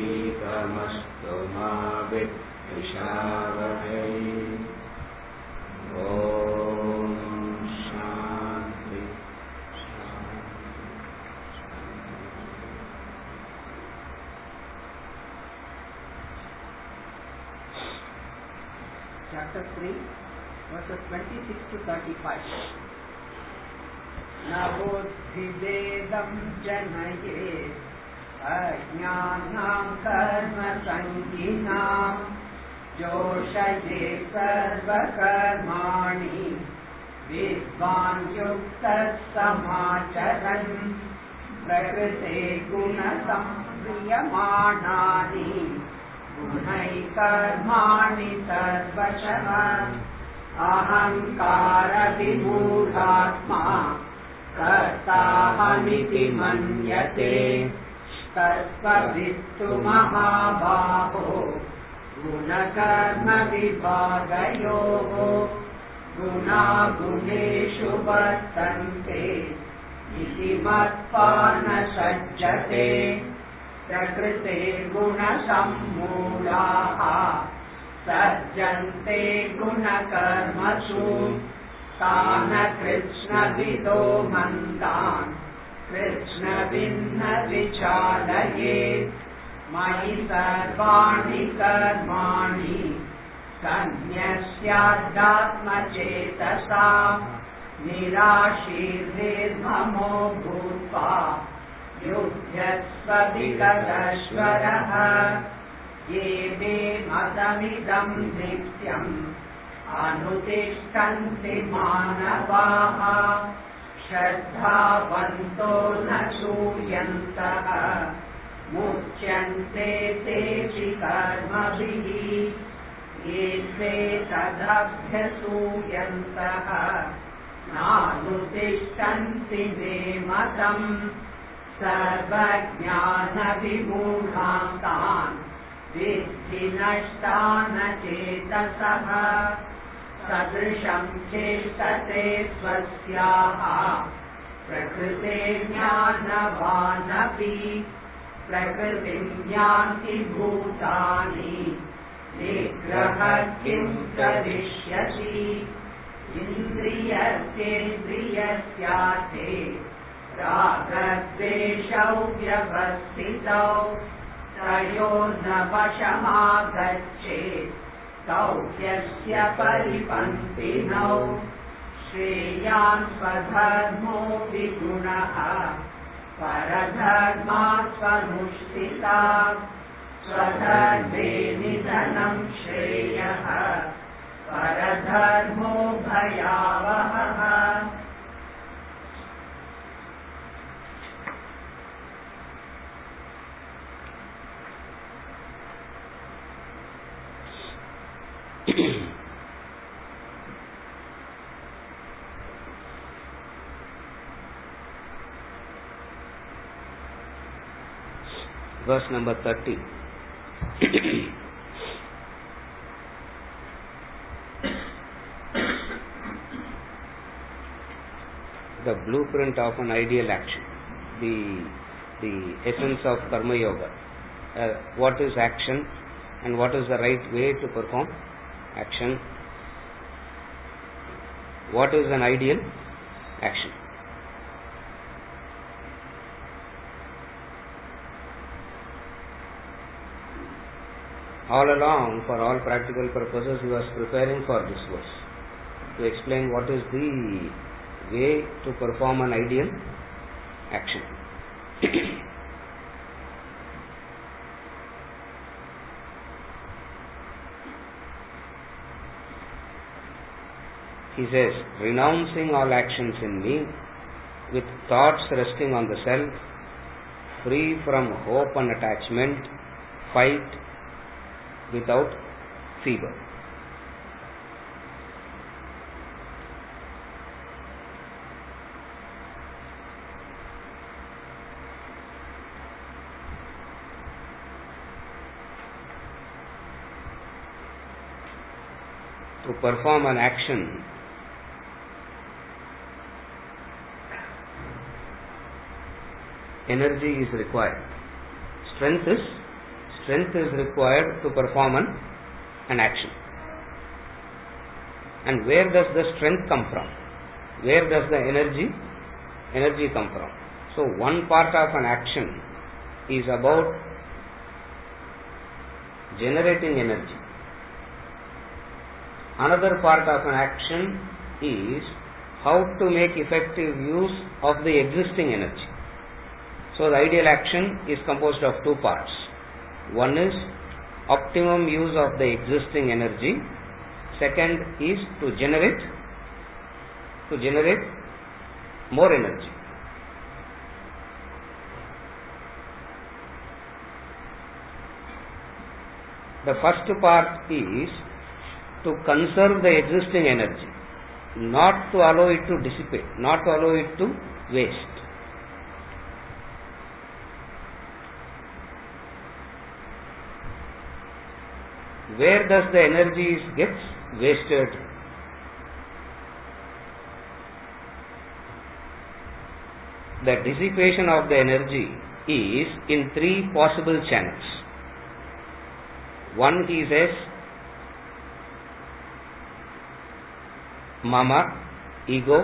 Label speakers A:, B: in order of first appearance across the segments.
A: तेजस्विनावधीतमस्तु मा विद्विषावहै। Om Shanti.
B: Chapter 3, verses 26 to 35. न बुद्धिभेदं जनयेत् अज्ञानां कर्मसङ्गिनां जोषयेत् सर्वकर्माणि विद्वान् युक्तः समाचरन् प्रकृते गुणसंक्रियमाणानि गुणैः कर्माणि सर्वशः अहङ्कारविमूढात्मा कर्ताहमिति मन्यते तत्त्ववित्तु महाबाहो गुणकर्मविभागयोः गुणागुणेषु वर्तन्ते इति मत्वा न सज्जते प्रकृते गुणसम्मूढाः सज्जन्ते गुणकर्मसु तान् कृष्णविदो मन्तान् कृष्णविन्न विचालयेत् मयि सर्वाणि कर्माणि सन्न्यस्याध्यात्मचेतसा निराशीर्निर्ममो भूत्वा युध्यस्व विगतश्वरः ये मे मतमिदं नित्यम् अनुतिष्ठन्ति मानवाः श्रद्धावन्तो न सूयन्तः मुच्यन्ते तेषि कर्मभिः ये ते तदभ्यसूयन्तः नानुतिष्ठन्ति मे मतम् सर्वज्ञानविमूढान्तान् विद्धि नष्टान् चेतसः सदृशं चेष्टते स्वस्याः प्रकृते ज्ञानवानपि प्रकृतिं यान्ति भूतानि निग्रह किं करिष्यसि इन्द्रियस्येन्द्रियस्यार्थे रागद्वेषौ व्यवस्थितौ तयोर्न वशमागच्छेत् तौ ह्यस्य परिपन्थिनौ श्रेयान् स्वधर्मो विगुणः परधर्मात् स्वनुष्ठितात् स्वधर्मे निधनं श्रेयः परधर्मो भयावहः।
A: Verse number 30. The blueprint of an ideal action, the essence of karma yoga. What is action and what is the right way to perform action? What is an ideal action? All along, for all practical purposes, he was preparing for this verse to explain what is the way to perform an ideal action. He says, renouncing all actions in me, with thoughts resting on the self, free from hope and attachment, fight without fever. to perform an action, energy is required. Strength is required to perform an action. And where does the strength come from? Where does the energy come from? So one part of an action is about generating energy. Another part of an action is how to make effective use of the existing energy. So the ideal action is composed of two parts. One is optimum use of the existing energy. Second is to generate more energy. The first part is to conserve the existing energy, not to allow it to dissipate, not to allow it to waste. Where does the energy gets wasted? The dissipation of the energy is in three possible channels. One, he says, mama, ego,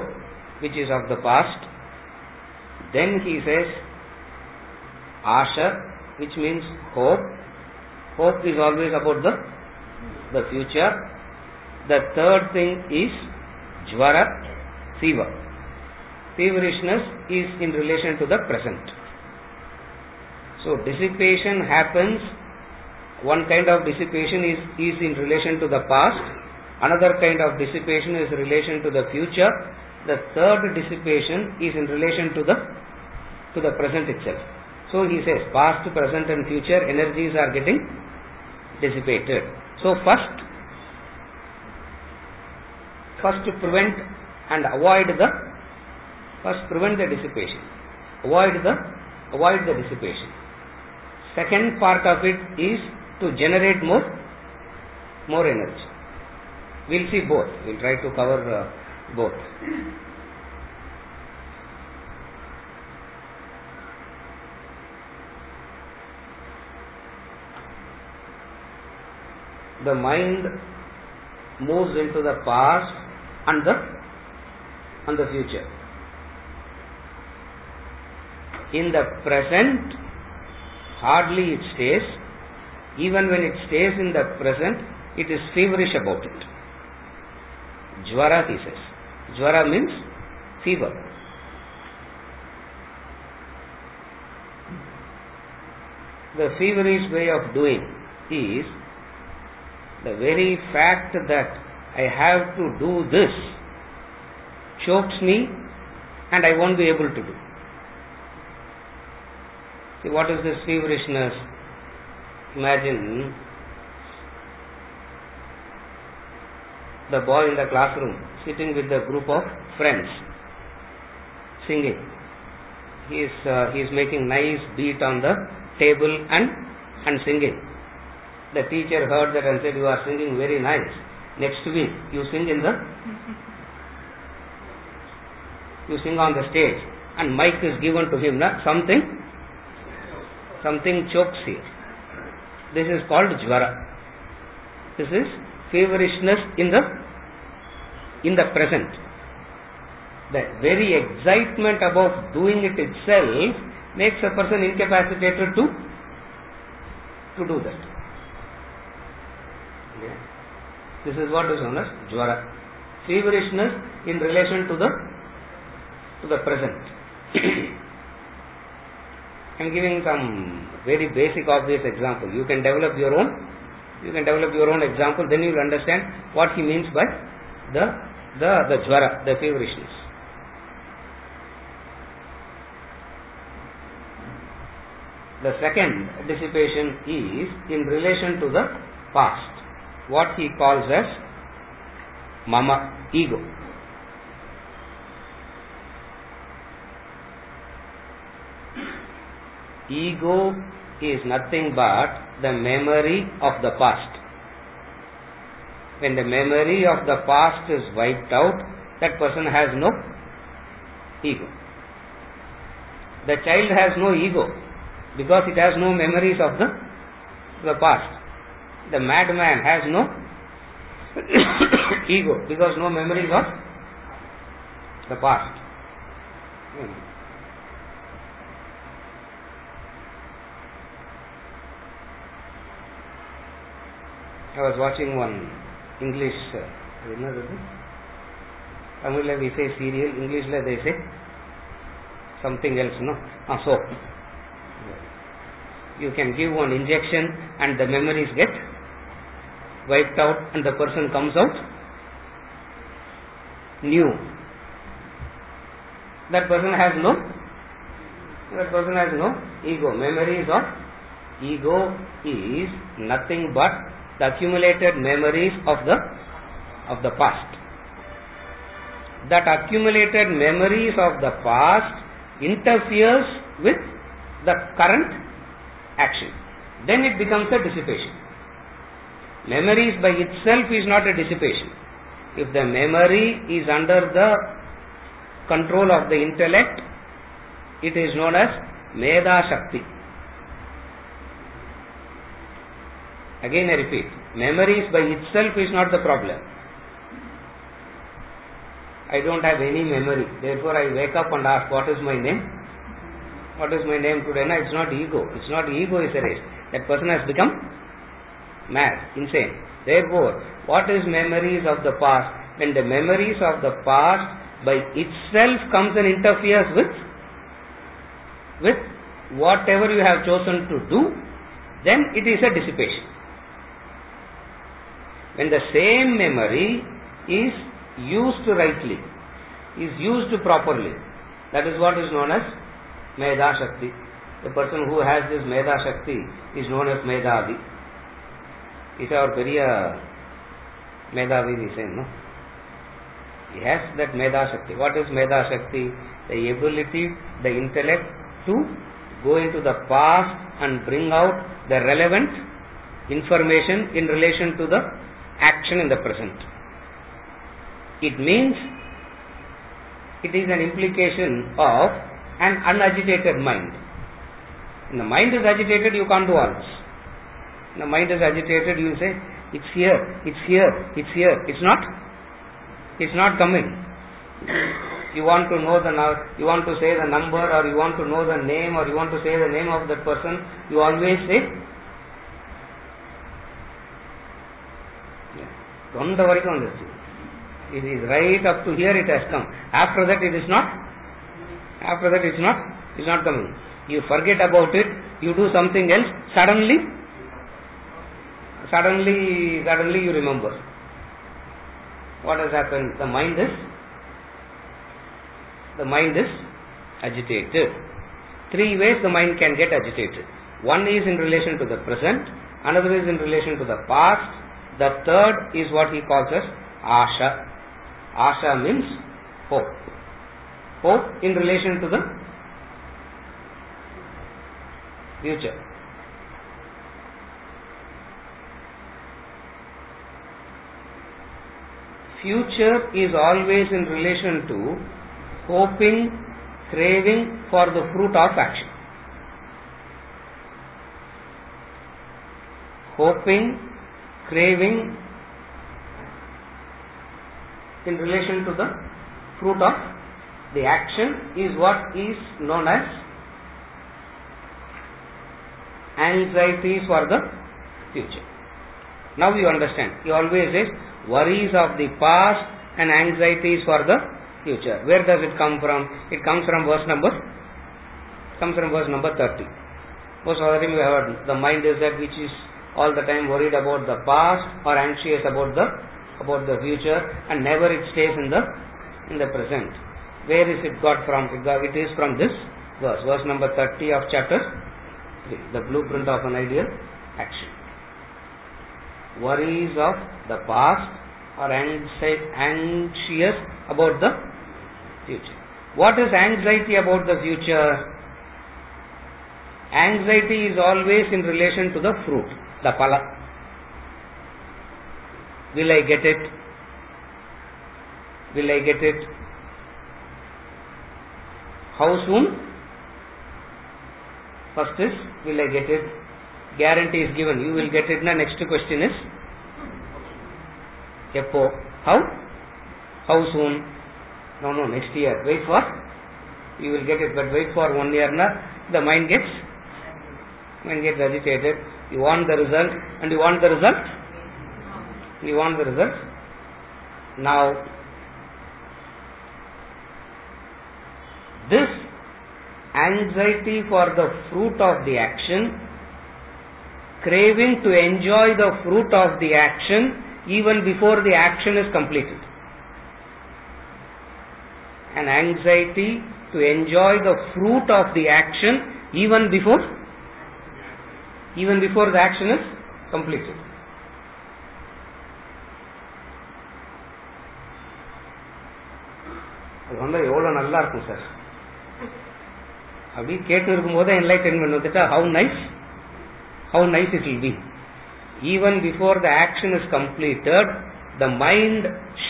A: which is of the past. Then he says asha, which means hope. Hope is always about the future. The third thing is jvara, fever. Feverishness is in relation to the present. So dissipation happens. One kind of dissipation is in relation to the past. Another kind of dissipation is in relation to the future. The third dissipation is in relation to the present itself. So he says past, present and future energies are getting dissipated. So first prevent the dissipation. Avoid the dissipation. Second part of it is to generate more energy. We'll see both. We'll try to cover both. The mind moves into the past and the future. In the present, hardly it stays. Even when it stays in the present, it is feverish about it. Jvara, he says. Jvara means fever. The feverish way of doing is the very fact that I have to do this chokes me and I won't be able to do. See, what is this feverishness? Imagine the boy in the classroom sitting with a group of friends singing. He is making nice beat on the table and singing. The teacher heard that and said, "You are singing very nice. Next week you sing on the stage." And mic is given to him. Something chokes here. This is called jvara. This is feverishness in the present. The very excitement about doing it itself makes a person incapacitated to do that. Yeah. This is what is known as jvara. Feverishness in relation to the present. I am giving some very basic obvious example. You can develop your own example, then you will understand what he means by the jvara, the feverishness. The second dissipation is in relation to the past, what he calls as mama, ego. Ego is nothing but the memory of the past. When the memory of the past is wiped out, that person has no ego. The child has no ego because it has no memories of the past. The madman has no ego because no memories of the past. I was watching one English, Tamil we say serial, English they say something else, no? So, you can give one injection and the memories get wiped out and the person comes out new. That person has no ego. Memories of ego is nothing but the accumulated memories of the past. That accumulated memories of the past interferes with the current action. Then it becomes a dissipation. Memories by itself is not a dissipation. If the memory is under the control of the intellect, it is known as Meda Shakti. Again I repeat, memories by itself is not the problem. I don't have any memory, therefore I wake up and ask, what is my name? What is my name today? No, it's not ego. It's not ego is erased. That person has become mad, insane. Therefore, what is memories of the past? When the memories of the past by itself comes and interferes with whatever you have chosen to do, then it is a dissipation. When the same memory is used rightly, is used properly, that is what is known as Meda Shakti. The person who has this Meda Shakti is known as Medhavi. Is our Periya Medhavi we say, no? He has that Meda Shakti. What is Meda Shakti? The ability, the intellect to go into the past and bring out the relevant information in relation to the action in the present. It means it is an implication of an unagitated mind. When the mind is agitated, you can't do all this. When the mind is agitated, you say, it's here, it's here, it's here. It's not coming. You want to know you want to say the number, or you want to know the name, or you want to say the name of that person, you always say, it is right up to here, it has come. After that it is not. After that it's not coming. You forget about it, you do something else, suddenly you remember. What has happened? The mind is agitated. Three ways the mind can get agitated. One is in relation to the present, another is in relation to the past, the third is what he calls as Asha. Asha means hope. Hope in relation to the future. Future is always in relation to hoping, craving for the fruit of action. Hoping, craving in relation to the fruit of the action is what is known as anxieties for the future. Now you understand. He always says worries of the past and anxieties for the future. Where does it come from? It comes from verse number 30. Most of the time we have heard the mind is that which is all the time worried about the past or anxious about the future, and never it stays in the present. Where is it got from? It is from this verse number 30 of chapter 3, the blueprint of an ideal action. Worries of the past or anxious about the future. What is anxiety about the future? Anxiety is always in relation to the fruit, the phala. Will I get it? Will I get it? How soon? First is, will I get it? Guarantee is given. You will get it. Now next question is, Eppo. How? How soon? No, next year. Wait for, you will get it, but wait for 1 year. Now the mind gets agitated. You want the result, and you want the result. You want the result. Now, this anxiety for the fruit of the action, craving to enjoy the fruit of the action even before the action is completed. An anxiety to enjoy the fruit of the action even before the action is completed. அது வந்து எவ்வளோ நல்லா இருக்கும் sir. அப்படி கேட்டு இருக்கும்போது enlightenment வந்துட்டா how nice it will be. Even before the action is completed, the mind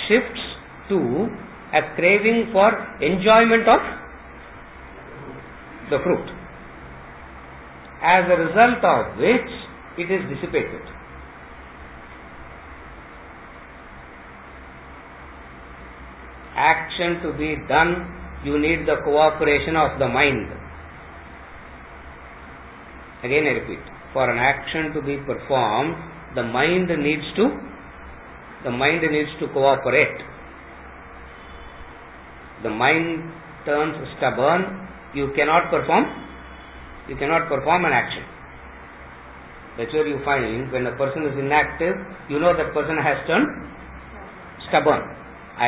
A: shifts to a craving for enjoyment of the fruit, as a result of which it is dissipated. Action to be done, you need the cooperation of the mind. Again I repeat, for an action to be performed, the mind needs to cooperate. The mind turns stubborn, you cannot perform an action. That's where you find when a person is inactive, you know that person has turned stubborn.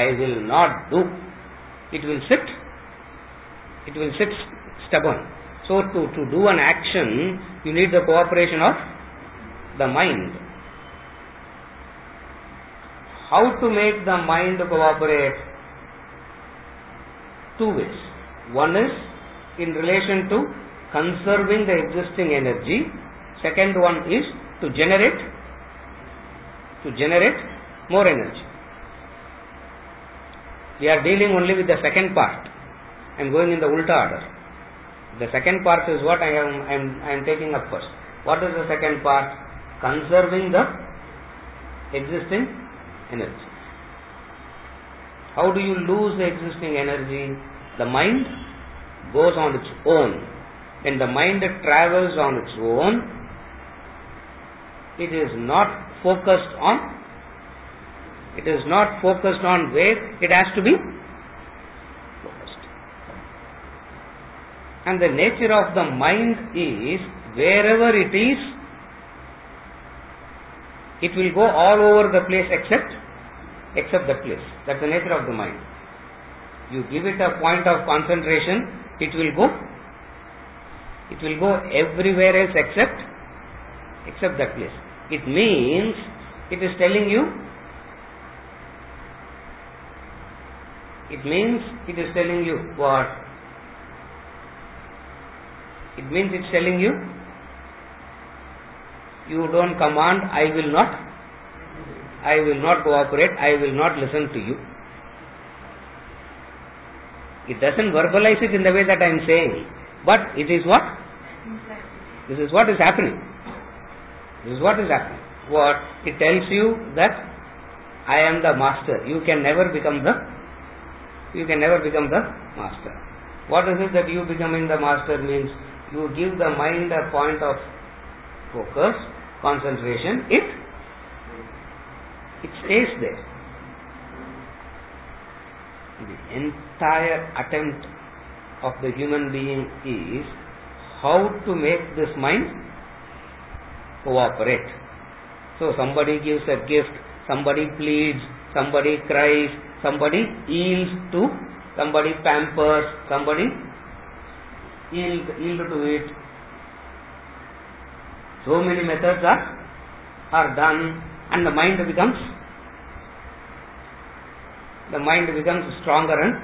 A: I will not do. It will sit stubborn. So to do an action, you need the cooperation of the mind. How to make the mind cooperate? Two ways. One is in relation to conserving the existing energy. Second one is to generate more energy. We are dealing only with the second part. I am going in the ulta order. The second part is what I am taking up first. What is the second part? Conserving the existing energy. How do you lose the existing energy? The mind goes on its own. When the mind travels on its own, it is not focused on where it has to be focused. And the nature of the mind is, wherever it is, it will go all over the place except that place. That's the nature of the mind. You give it a point of concentration, it will go everywhere else except that place. It means it is telling you what? It means it's telling you, you don't command, I will not cooperate, I will not listen to you. It doesn't verbalize it in the way that I am saying, but it is what? This is what is happening. What? It tells you that I am the master. You can never become the master. What is it that you becoming the master means? You give the mind a point of focus, concentration, it stays there. The entire attempt of the human being is how to make this mind cooperate. So somebody gives a gift, somebody pleads, somebody cries, somebody yields to, somebody pampers, somebody yield to it. So many methods are done, and the mind becomes stronger, and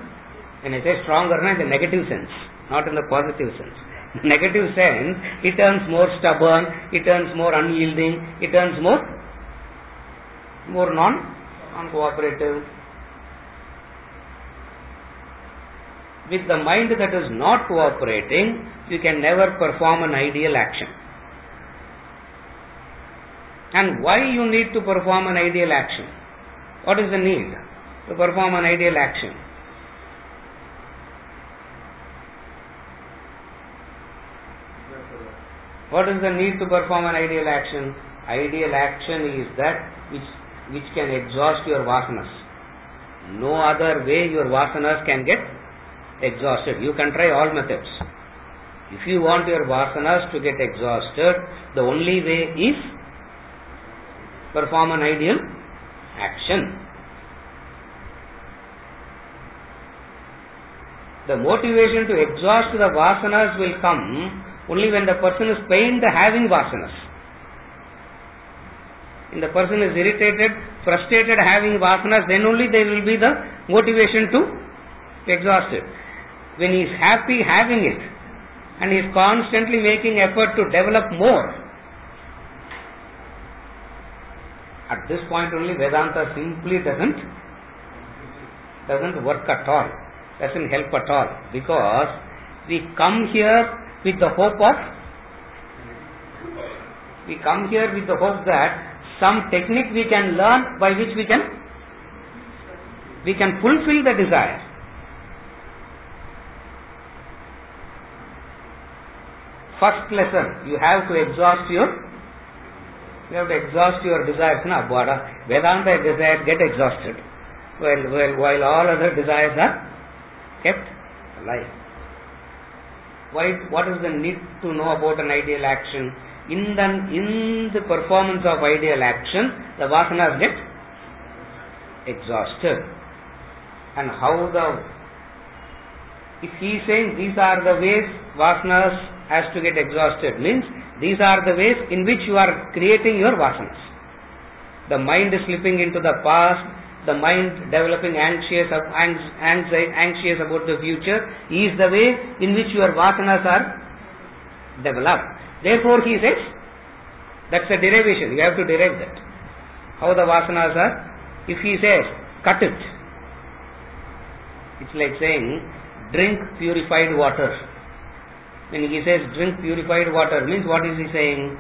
A: when I say stronger, in the negative sense, not in the positive sense. In the negative sense, it turns more stubborn, it turns more unyielding, it turns more more non-cooperative. With the mind that is not cooperating, you can never perform an ideal action. And why you need to perform an ideal action? What is the need to perform an ideal action? What is the need to perform an ideal action? Ideal action is that which can exhaust your vasanas. No other way your vasanas can get exhausted. You can try all methods. If you want your vasanas to get exhausted, the only way is perform an ideal action. The motivation to exhaust the vasanas will come only when the person is pained having vasanas. When the person is irritated, frustrated having vasanas, then only there will be the motivation to exhaust it. When he is happy having it and he is constantly making effort to develop more, at this point only Vedanta simply doesn't work at all, doesn't help at all, because we come here with the hope that some technique we can learn by which we can fulfill the desire. First lesson, you have to exhaust your desires. Vedanta desires get exhausted, while all other desires are kept alive. What is the need to know about an ideal action? In the performance of ideal action, the vasanas get exhausted. And if he is saying these are the ways vasanas has to get exhausted, means these are the ways in which you are creating your vasanas. The mind is slipping into the past, the mind developing anxious about the future is the way in which your vasanas are developed. Therefore he says, that's a derivation, you have to derive that. How the vasanas are. If he says, cut it, it's like saying, drink purified water. When he says drink purified water, means what is he saying?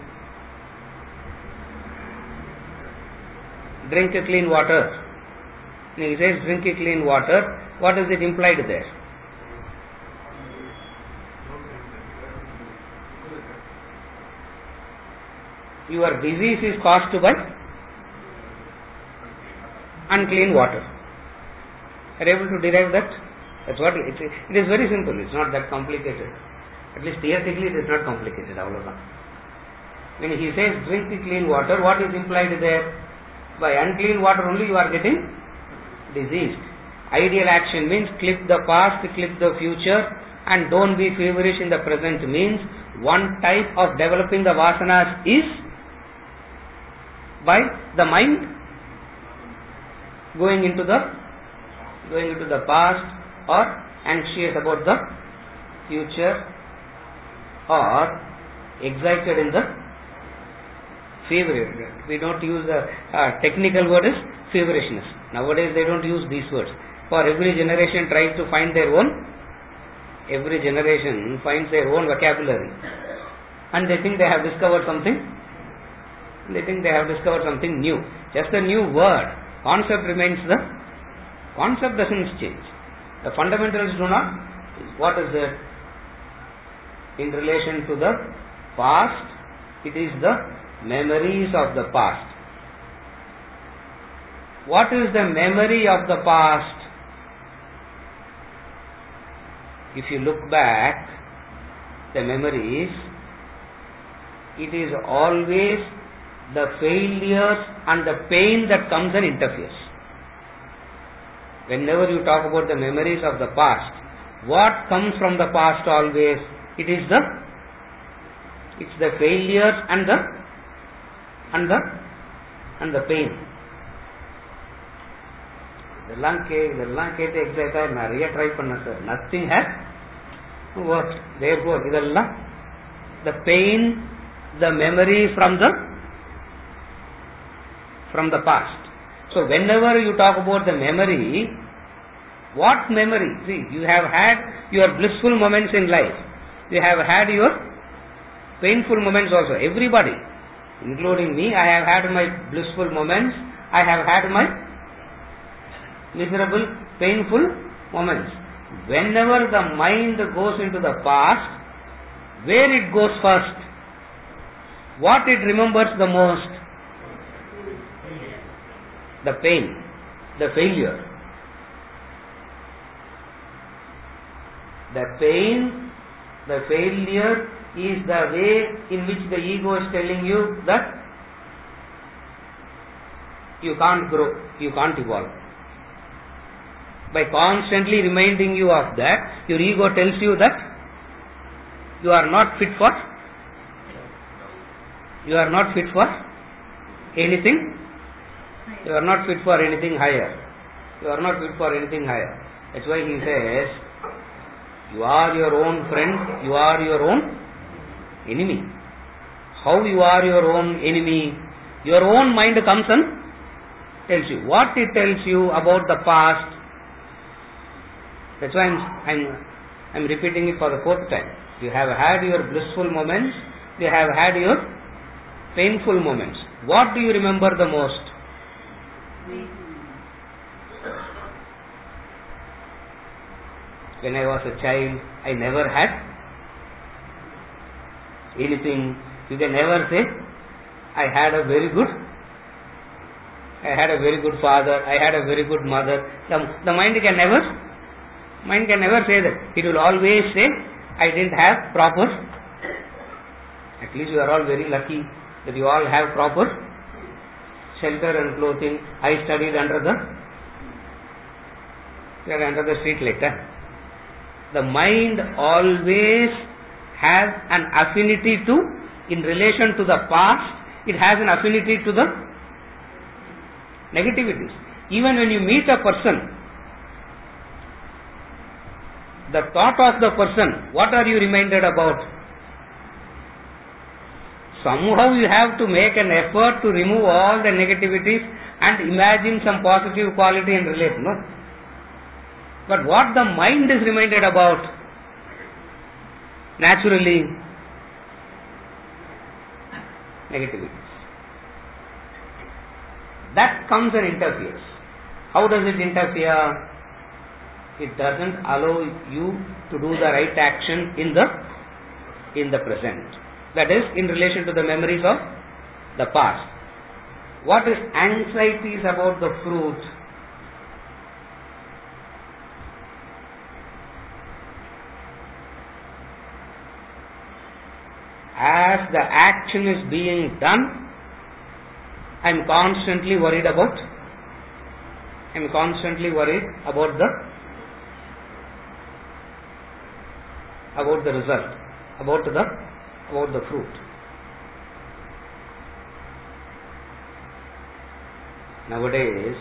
A: Drink a clean water. When he says drink a clean water, what is it implied there? Your disease is caused by unclean water. Are you able to derive that? That's what it is very simple. It's not that complicated. At least theoretically it is not complicated. When he says drink the clean water, what is implied there? By unclean water only you are getting diseased. Ideal action means clip the past, clip the future, and don't be feverish in the present, means one type of developing the vasanas is by the mind going into the past, or anxious about the future, or excited in the fever. We don't use the technical word is feverishness. Nowadays they don't use these words. For every generation tries to find their own. Every generation finds their own vocabulary, and they think they have discovered something. They think they have discovered something new. Just a new word. Concept remains the concept doesn't change. The fundamentals do not. What is it? In relation to the past, it is the memories of the past. What is the memory of the past? If you look back, the memories, it is always the failures and the pain that comes and interferes. Whenever you talk about the memories of the past, what comes from the past always? It's the failures and the pain. இதெல்லாம் கேட்டு எக்ஸைட்டா நிறைய try பண்ண sir, nothing has worked. therefore இதெல்லாம் the pain, the memory from the past, So whenever you talk about the memory, what memory? See, you have had your blissful moments in life. You have had your painful moments also. Everybody, including me, I have had my blissful moments. I have had my miserable, painful moments. Whenever the mind goes into the past, where it goes first? What it remembers the most? The pain, the failure. The pain, the failure is the way in which the ego is telling you that you can't grow, you can't evolve. By constantly reminding you of that, your ego tells you that you are not fit for anything. You are not fit for anything higher. You are not fit for anything higher. That's why he says, you are your own friend, you are your own enemy. How you are your own enemy? Your own mind comes and tells you. What it tells you about the past. That's why I'm repeating it for the fourth time. You have had your blissful moments, you have had your painful moments. What do you remember the most? When I was a child, I never had anything. You can never say, I had a very good father, I had a very good mother. The mind can never say that. It will always say, I didn't have proper. At least you are all very lucky that you all have proper shelter and clothing. I studied under the street like that. The mind always has an affinity to, in relation to the past, it has an affinity to the negativities. Even when you meet a person, the thought of the person, what are you reminded about? Somehow you have to make an effort to remove all the negativities and imagine some positive quality and relate, no? But what the mind is reminded about, naturally, negativities. That comes and interferes. How does it interfere? It doesn't allow you to do the right action in the present. That is, in relation to the memories of the past. What is anxieties about the fruit? As the action is being done, I am constantly worried about the result, about the fruit. Nowadays,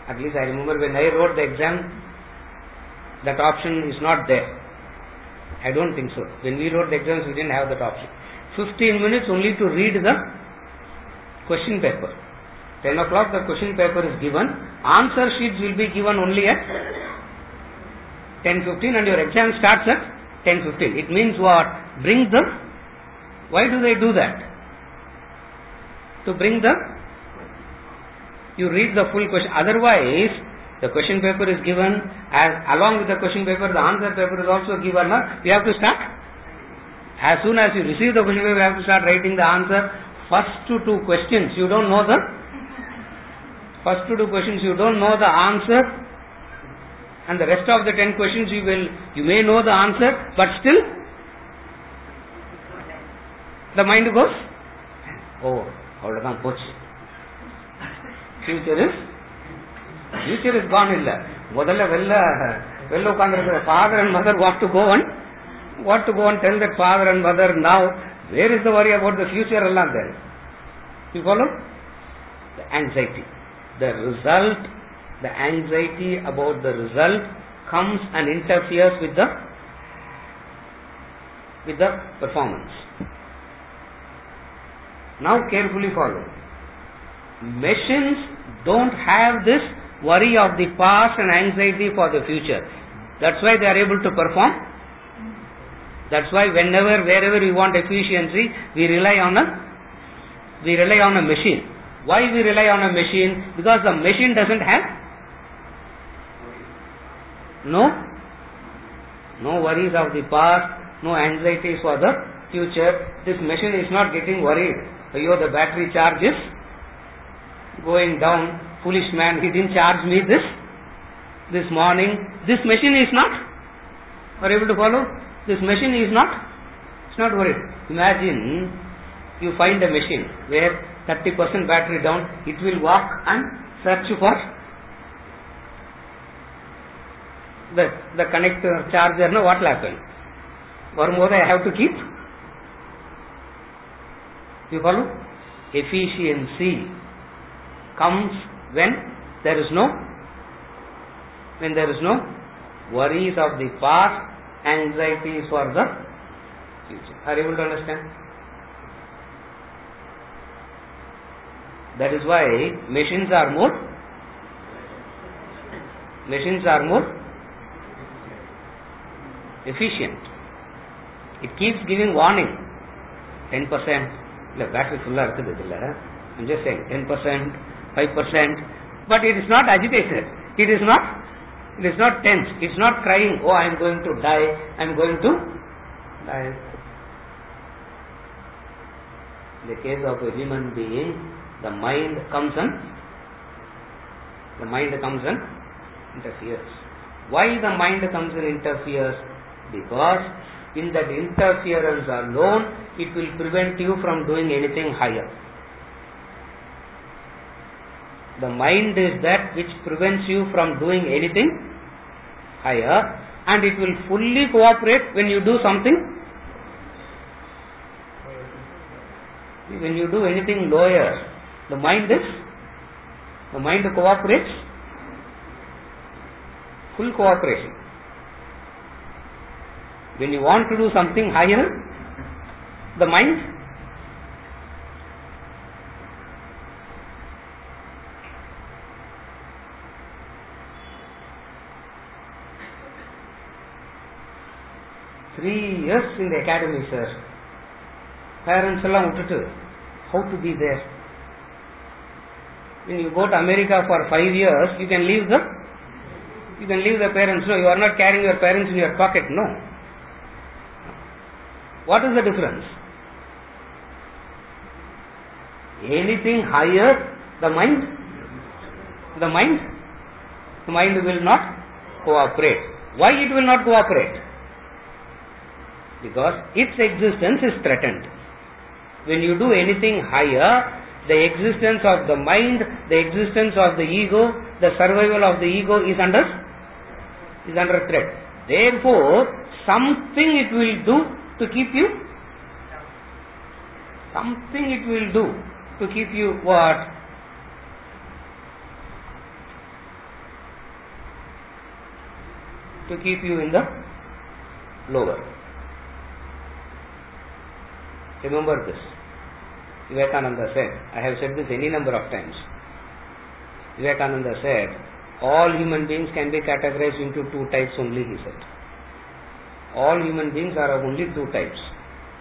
A: at least I remember when I wrote the exam, that option is not there. I don't think so. When we wrote the exams, we didn't have that option. 15 minutes only to read the question paper. 10 o'clock the question paper is given. Answer sheets will be given only at 10:15 and your exam starts at 10:15. It means what? Why do they do that? You read the full question. Otherwise, the question paper is given, as along with the question paper, the answer paper is also given. You have to start. As soon as you receive the question paper, you have to start writing the answer. First two questions, you don't know the answer, and the rest of the 10 questions you may know the answer, but still the mind goes, oh, avladhaan pochu. Future is gone illa. Modalla vella ukandrukra father and mother want to go and tell that father and mother now, where is the worry about the future allam there? You follow? The anxiety. The result, the anxiety about the result comes and interferes with the performance. Now carefully follow. Machines don't have this worry of the past and anxiety for the future. That's why they are able to perform. That's why wherever we want efficiency, we rely on a machine. Why we rely on a machine? Because the machine doesn't have no worries of the past, no anxieties for the future. This machine is not getting worried. The battery charge is going down. Foolish man, he didn't charge me this morning. This machine is not. Are you able to follow? This machine is not. It's not worried. Imagine you find a machine where 30% battery down, it will walk and search for the connector charger. No, what will happen? One more I have to keep. You follow? Efficiency comes when there is no worries of the past, anxieties for the future. Are you able to understand? That is why machines are more efficient. It keeps giving warning. 10%. Battery full. I'm just saying 10%, 5%. But it is not agitated. It is not tense. It's not crying, oh, I am going to die. In the case of a human being, the mind comes and interferes. Why the mind comes and interferes? Because in that interference alone, it will prevent you from doing anything higher. The mind is that which prevents you from doing anything higher, and it will fully cooperate when you do something. When you do anything lower, the mind cooperates, full cooperation. When you want to do something higher, the mind Three years in the academy, sir. Parents allam uttu, how to be there? When you go to America for 5 years, you can leave the parents. No, you are not carrying your parents in your pocket. No. What is the difference? Anything higher, the mind will not cooperate. Why it will not cooperate? Because its existence is threatened. When you do anything higher, the existence of the mind, the existence of the ego, the survival of the ego is under threat. Therefore, something it will do to keep you. Something it will do to keep you what? To keep you in the lower. Remember this. Vivekananda said, I have said this any number of times. Vivekananda said, all human beings can be categorized into 2 types only, he said. All human beings are of only 2 types.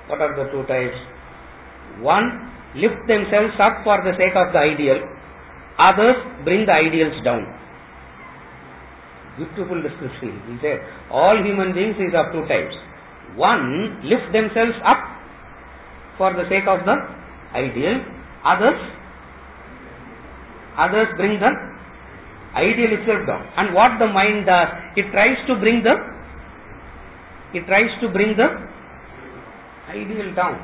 A: What are the 2 types? One, lift themselves up for the sake of the ideal. Others bring the ideals down. Beautiful description. He said, all human beings is of 2 types. One, lift themselves up for the sake of the ideal. Others bring the ideal itself down. And what the mind does, it tries to bring the ideal down.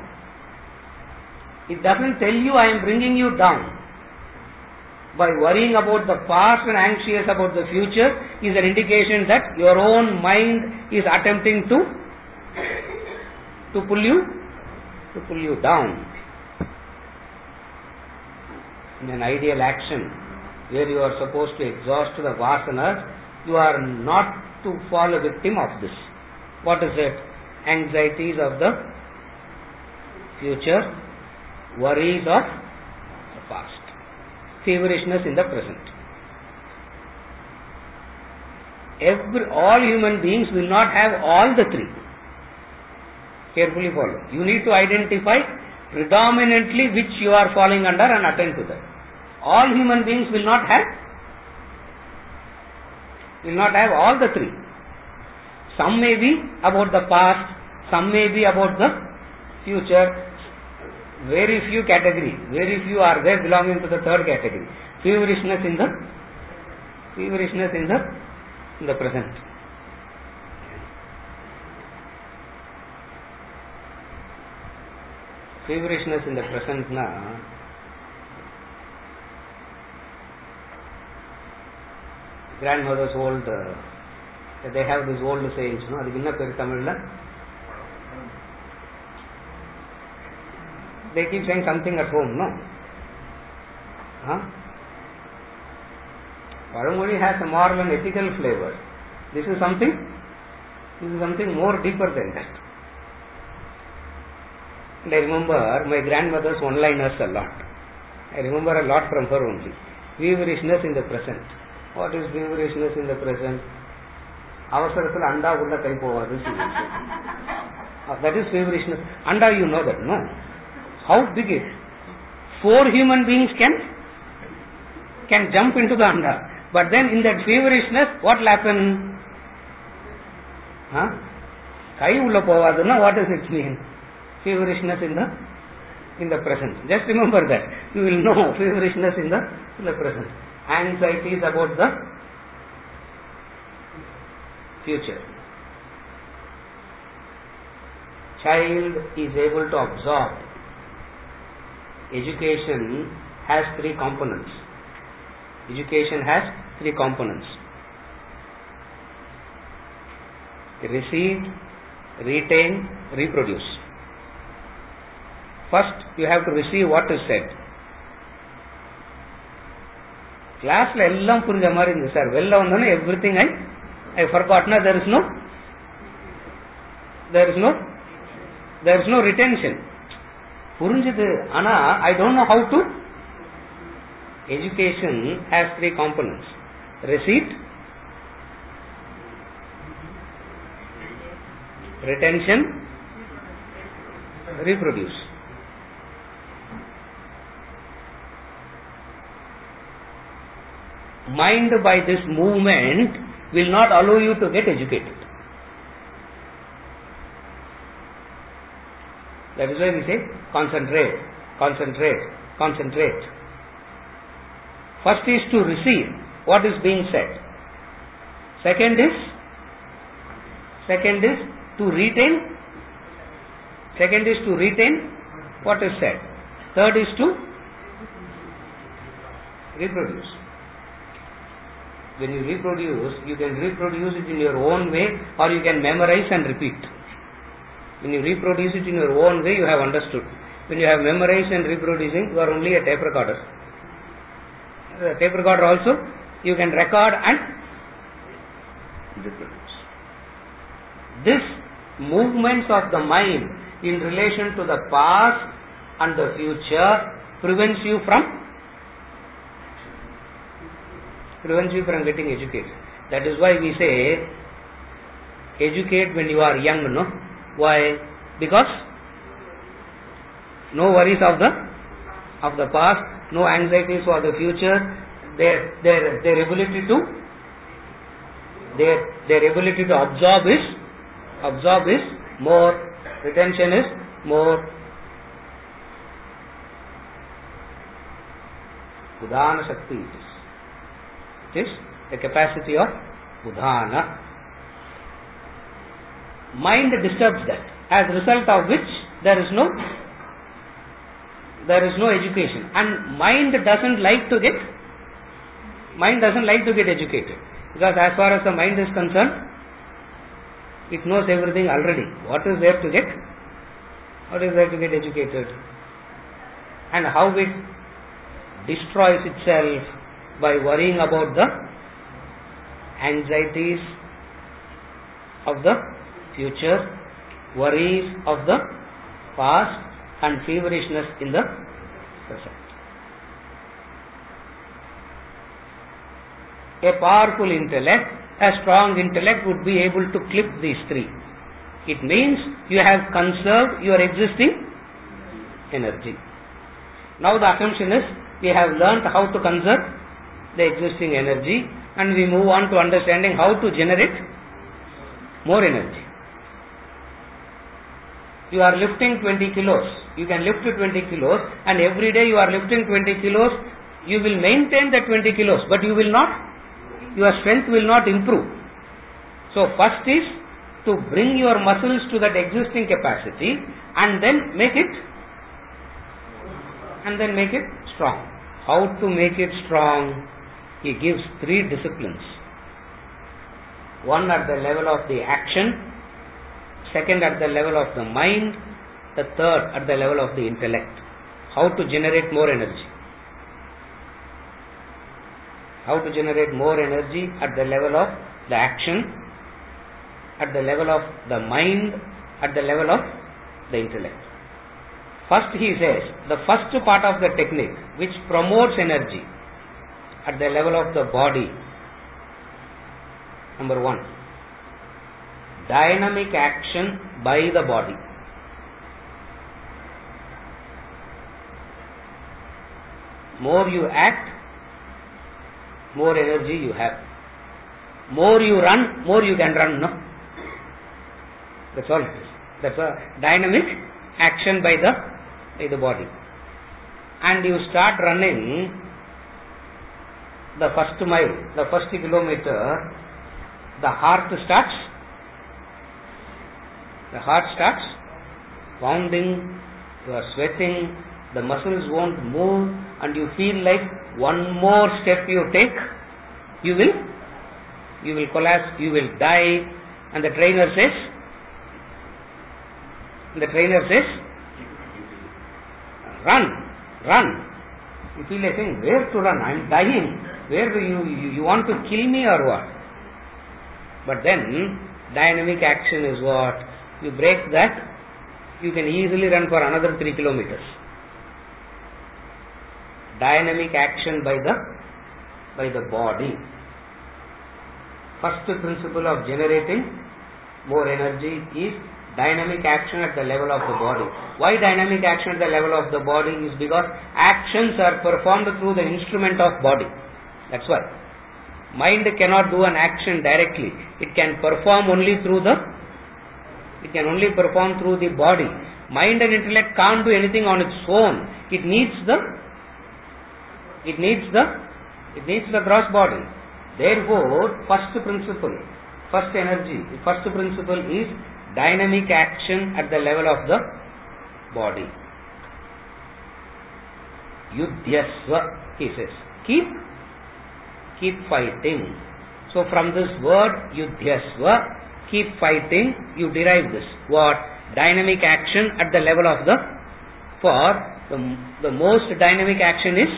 A: It doesn't tell you I am bringing you down. By worrying about the past and anxious about the future is an indication that your own mind is attempting to pull you down. In an ideal action where you are supposed to exhaust the vasanas, you are not to fall a victim of this. What is it? Anxieties of the future, worries of the past. feverishness in the present. All human beings will not have all the three. Carefully follow. You need to identify predominantly which you are falling under and attend to that. All human beings will not have all the three. Some may be about the past, some may be about the future. Very few are there belonging to the third category. Feverishness in the present. Feverishness in the present na grandmother's old they have these old sayings, no? Adu enna peru Tamil la? They keep saying something at home, no? Paramoli has a moral and ethical flavor. This is something more deeper than that. And I remember my grandmother's one-liners a lot. I remember a lot from her only. Feverishness in the present. What is feverishness in the present? Avasarathil anda ulla kai povadu. That is feverishness. Anda, you know that, no? How big is it? 4 human beings can jump into the anda. But then in that feverishness, what will happen? Kai ulla povadu, no? What does it mean? Feverishness in the present. Just remember that. You will know feverishness in the present. Anxieties about the future. Child is able to absorb. Education has 3 components. Receive, retain, reproduce. First, you have to receive what is said. Class la ellam purinja mari irundhu sir. Vella vandana everything I forgot. Na there is no retention. Purinjadu ana I don't know how to. Education has 3 components. Receipt, retention, reproduce. Mind by this movement will not allow you to get educated. That is why we say concentrate. First is to receive what is being said. Second is to retain. What is said. Third is to reproduce. When you reproduce, you can reproduce it in your own way or you can memorize and repeat. When you reproduce it in your own way, you have understood. When you have memorized and reproducing, you are only a tape recorder. The tape recorder also, you can record and reproduce. This movements of the mind in relation to the past and the future prevents you from getting educated. That is why we say educate when you are young, no? Why? Because no worries of the past, no anxieties for the future. Their ability to absorb is more. Retention is more. Udhana Shakti it is the capacity of Udhana. Mind disturbs that, as a result of which there is no education, and mind doesn't like to get educated, because as far as the mind is concerned, it knows everything already. What is there to get educated, and how it destroys itself by worrying about the anxieties of the future, worries of the past, and feverishness in the present. A powerful intellect, a strong intellect would be able to clip these three. It means you have conserved your existing energy. Now the assumption is we have learnt how to conserve the existing energy, and we move on to understanding how to generate more energy. You are lifting 20 kilos. You can lift 20 kilos, and every day you are lifting 20 kilos. You will maintain that 20 kilos, but you will not, your strength will not improve. So first is to bring your muscles to that existing capacity, and then make it strong. How to make it strong? He gives 3 disciplines. One at the level of the action, second at the level of the mind, the third at the level of the intellect. How to generate more energy. How to generate more energy at the level of the action, at the level of the mind, at the level of the intellect. First he says, the first part of the technique which promotes energy at the level of the body. Number 1, dynamic action by the body. More you act, more energy you have. More you run, more you can run, no? That's all it is. That's a dynamic action by the body. And you start running the first mile, the first kilometer, the heart starts pounding, you are sweating, the muscles won't move, and you feel like one more step you take, you will collapse, you will die, and the trainer says, run. You feel like saying, where to run? I am dying. Where do you want to kill me or what? But then, dynamic action is what? You break that, you can easily run for another 3 kilometers. Dynamic action by the body. First principle of generating more energy is dynamic action at the level of the body. Why dynamic action at the level of the body? Is because actions are performed through the instrument of body. That's why. Mind cannot do an action directly. It can perform only through the body. Mind and intellect can't do anything on its own. It needs the gross body. Therefore, first principle is dynamic action at the level of the body. Yudhyasva, he says. Keep fighting. So from this word, yudhyasva, keep fighting, you derive this. What? Dynamic action at the level of the most dynamic action is,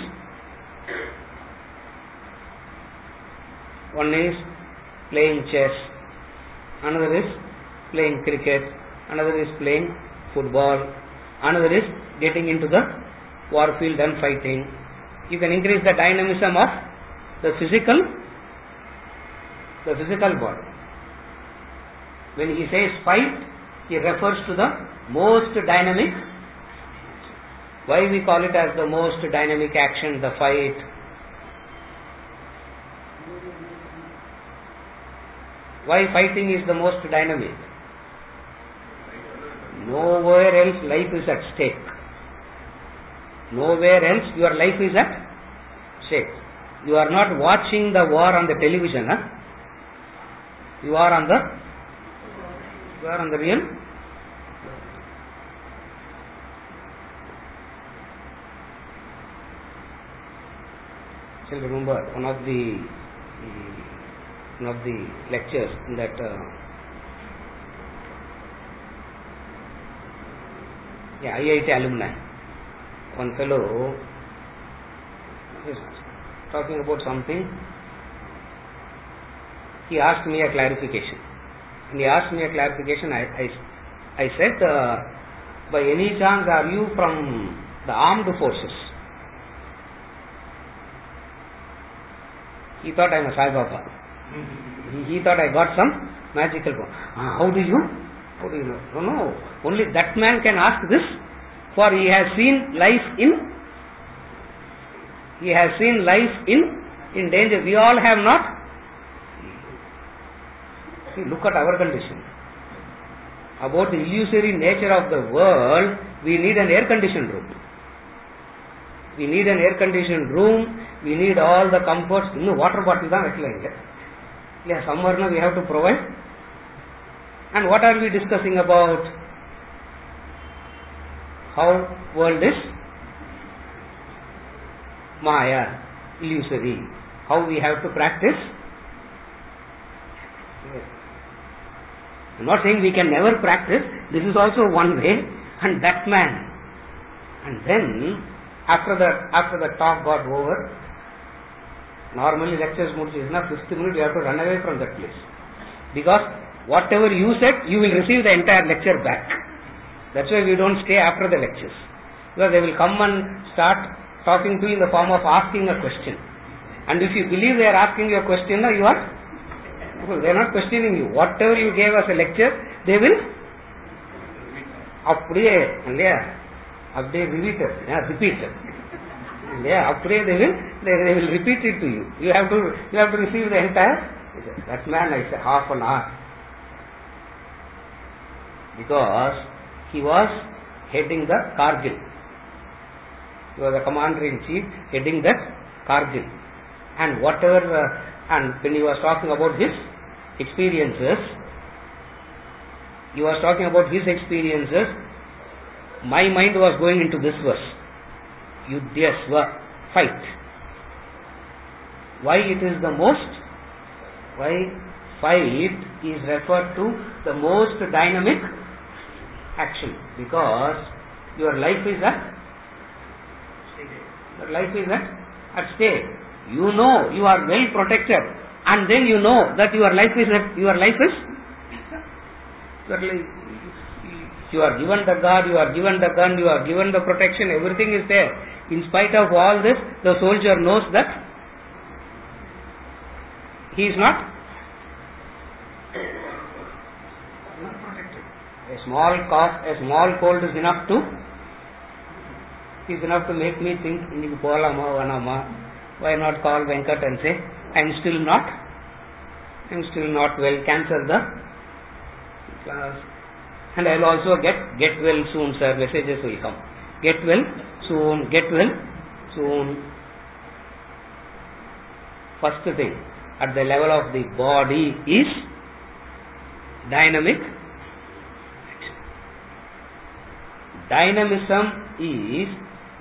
A: one is playing chess, another is playing cricket, another is playing football, another is getting into the war field and fighting. You can increase the dynamism of the physical body. When he says fight, he refers to the most dynamic. Why we call it as the most dynamic action, the fight? Why fighting is the most dynamic? Nowhere else life is at stake. Nowhere else your life is at stake. You are not watching the war on the television. You are on the real. Still remember one of the lectures in that IIT alumni. One fellow is talking about something. He asked me a clarification. And he asked me a clarification. I said, by any chance are you from the armed forces? He thought I am a Sai Baba. He thought I got some magical power. How do you know? No. Only that man can ask this, for he has seen life in danger. We all have not. See, look at our condition. About the illusory nature of the world, we need an air-conditioned room. We need an air-conditioned room. We need all the comforts. Water bottle தான் வைக்கல. Summer we have to provide. And what are we discussing about? How world is Maya, illusory. How we have to practice. I am not saying we can never practice. This is also one way. And that man. And then, after the talk got over, normally lectures is not 50 minutes, you have to run away from that place. Because whatever you said, you will receive the entire lecture back. That's why we don't stay after the lectures. Because they will come and start talking to you in the form of asking a question. And if you believe they are asking you a question, you are, they are not questioning you. Whatever you gave as a lecture, they will repeat it. They will repeat it to you. You have to receive the entire. That man, I said, half an hour. Because he was heading the Kargil. He was the commander-in-chief heading the Kargil. And and when he was talking about his experiences, my mind was going into this verse. Yuddhyasva, fight. Why it is the most? Why fight is referred to the most dynamic action? Because your life is at stake. You know you are well protected, and then you know that you are given the guard, you are given the gun, you are given the protection, everything is there. In spite of all this, the soldier knows that he is not protected. A small cough, a small cold is enough to make me think, why not call Venkat and say, I am still not well, cancel the class. And I will also get well soon, sir, messages will come. Get well soon. First thing, at the level of the body is dynamic action. Dynamism is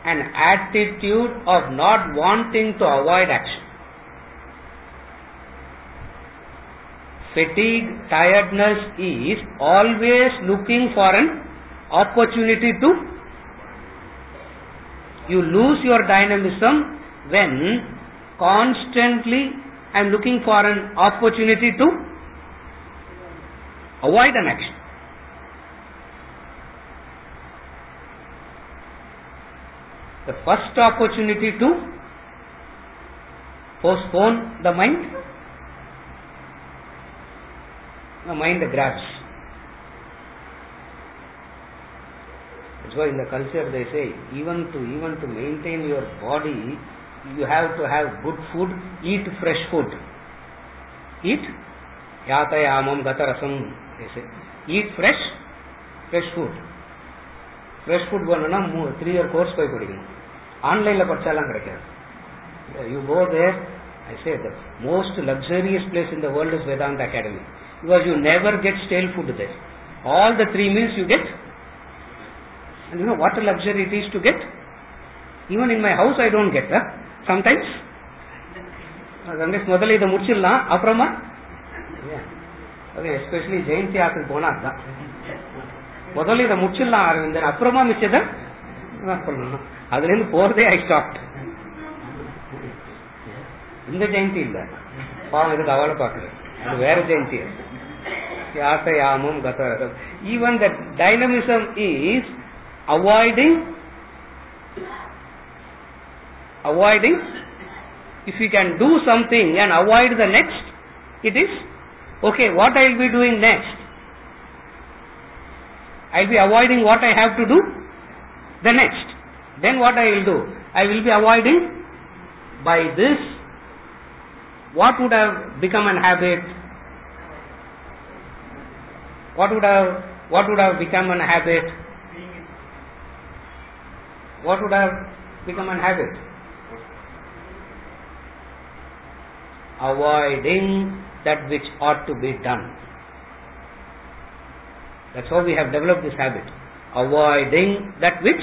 A: an attitude of not wanting to avoid action. Fatigue, tiredness is always looking for an opportunity to. You lose your dynamism when constantly I am looking for an opportunity to avoid an action. The first opportunity to postpone the mind grabs. That's why in the culture they say, even to maintain your body, you have to have good food, eat fresh food. Eat yatayamam gatarasam, they say. Eat fresh food. Fresh food பண்ணனும்னா 3-year course போய் படிக்கணும். ஆன்லைன்ல படிச்சாலாம் கிடைக்காது. You go there, I say the most luxurious place in the world is Vedanta Academy. Because you never get stale food there. All the 3 meals you get. And you know what a luxury it is to get? Even in my house I don't get. Sometimes முதல்ல இதை முடிச்சிடலாம், அப்புறமா especially Jayanthi ஆற்றுக்கு போனா அதுதான். முதல்ல இதை முடிச்சிடலாம் அரவிந்தன், அப்புறமா மிச்சத சொல்லணும். அதுல இருந்து போறதே ஐ ஸ்டாப்ட். இந்த ஜெயந்தி இல்ல, பாவம் இதுக்கு அவளை பாக்குறேன், அது வேற Jayanthi. யாசயாமம் கதரகம். Even the dynamism is avoiding If you can do something and avoid the next, it is okay. What I will be doing next? I will be avoiding what I have to do the next. Then what I will do? I will be avoiding by this. What would have become an habit? What would have become an habit? What would have become an habit? Avoiding that which ought to be done. That's how we have developed this habit. Avoiding that which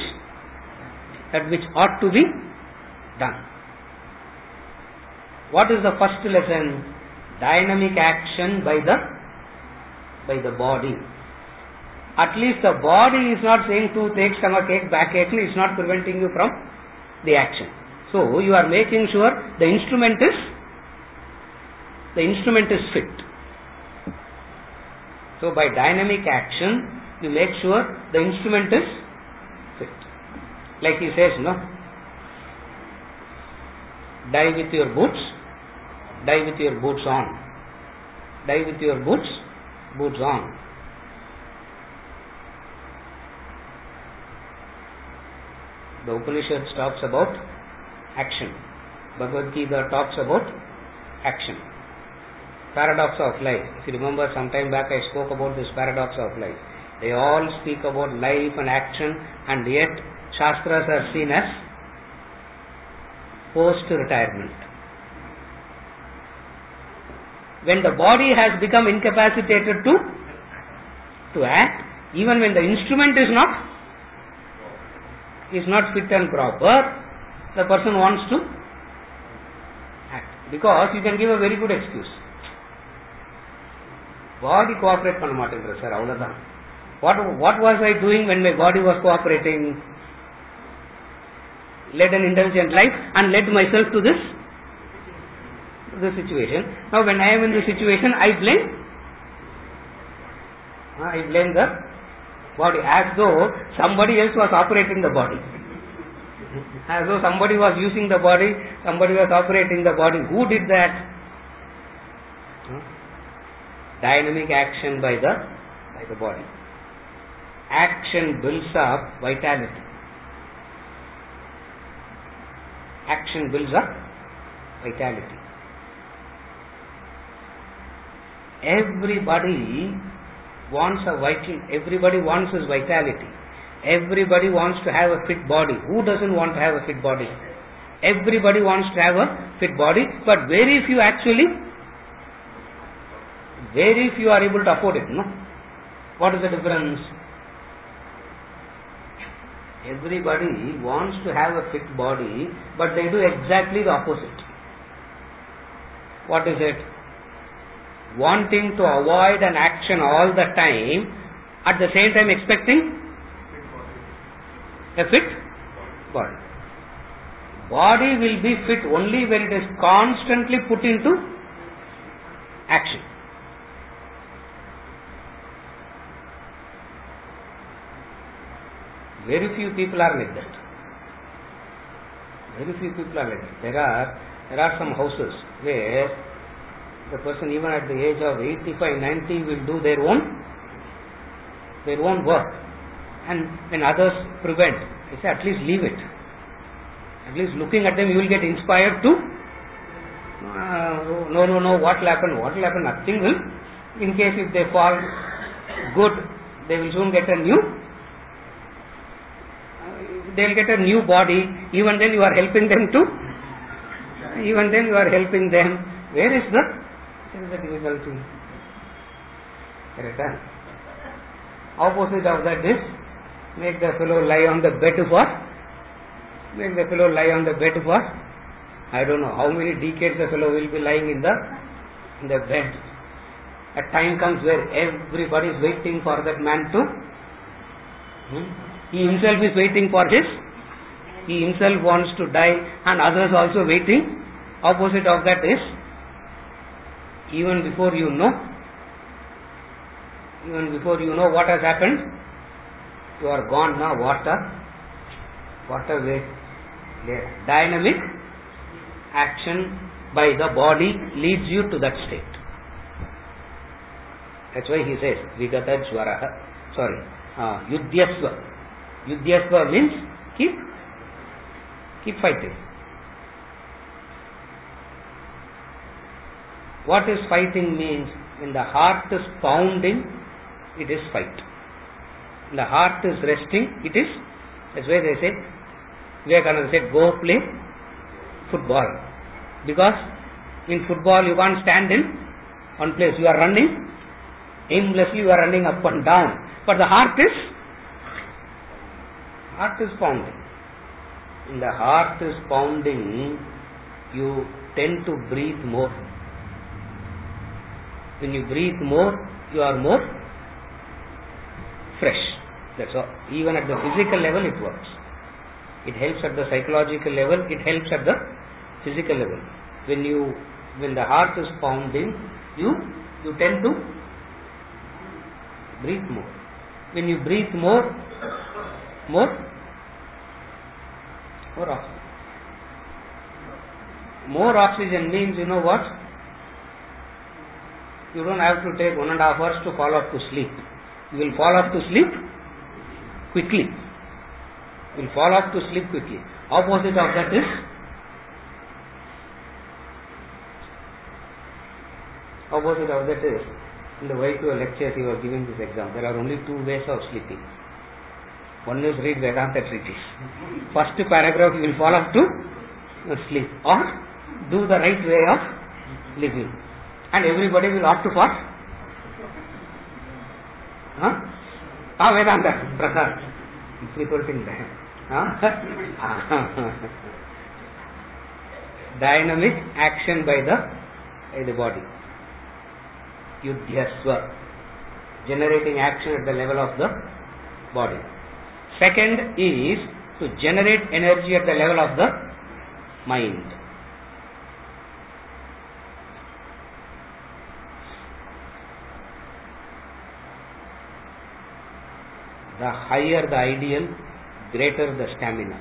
A: ought to be done. What is the first lesson? Dynamic action by the body. At least the body is not saying toothache, stomachache, backache, it's not preventing you from the action. So you are making sure the instrument is fit. So by dynamic action, you make sure the instrument is fit. Like he says, no? Die with your boots on. Die with your boots on. The Upanishad talks about action. Bhagavad Gita talks about action. Paradox of life. If you remember, some time back I spoke about this paradox of life. They all speak about life and action, and yet Shastras are seen as post-retirement. When the body has become incapacitated to act, even when the instrument is not fit and proper, the person wants to act. Because you can give a very good excuse. Body cooperate panna maatendra sir, avladhan. What was I doing when my body was cooperating? Led an indulgent life and led myself to this situation. Now when I am in the situation, I blame the body, as though somebody else was operating the body. As though somebody was using the body, somebody was operating the body. Who did that? Dynamic action by the body. Action builds up vitality. Action builds up vitality. Everybody wants his vitality. Everybody wants to have a fit body. Who doesn't want to have a fit body? Everybody wants to have a fit body, but very few are able to afford it, no? What is the difference? Everybody wants to have a fit body, but they do exactly the opposite. What is it? Wanting to avoid an action all the time, at the same time expecting a fit body. Body will be fit only when it is constantly put into action. Very few people are like that. There are some houses where the person even at the age of 85, 90 will do their own work. And when others prevent, they say at least leave it. At least looking at them you will get inspired to no, what will happen? Nothing will. In case if they fall good, they will soon get a new body. Even then you are helping them. Where is the difficulty? Correct? Opposite of that is make the fellow lie on the bed for I don't know how many decades the fellow will be lying in the bed. A time comes where everybody is waiting for that man to he himself is waiting for he himself wants to die, and others also waiting. Opposite of that is even before you know what has happened, you are gone now. What a way. Dynamic action by the body leads you to that state. That's why he says Vigata Jwaraha. Sorry, Yudhyasva. Yudhyasva means keep fighting. What is fighting means? When the heart is pounding, it is fight. When the heart is resting, it is. That's why they say, Vivekananda said, go play football. Because in football you can't stand in one place. You are running aimlessly, you are running up and down. But the heart is pounding. When the heart is pounding, you tend to breathe more. When you breathe more, you are more fresh. That's all. Even at the physical level it works. It helps at the psychological level, it helps at the physical level. When the heart is pounding, you tend to breathe more. When you breathe more oxygen. More oxygen means, you know what? You don't have to take 1.5 hours to fall off to sleep. You will fall off to sleep quickly. You will fall off to sleep quickly. Opposite of that is in the way to a lecture he was giving this example. There are only two ways of sleeping. One is read Vedanta treatise. First paragraph you will fall off to sleep, or do the right way of living. And everybody will opt for Vedanta Prasad. Dynamic action by the body. Yudhyasva, generating action at the level of the body. Second is to generate energy at the level of the mind. The higher the ideal, greater the stamina.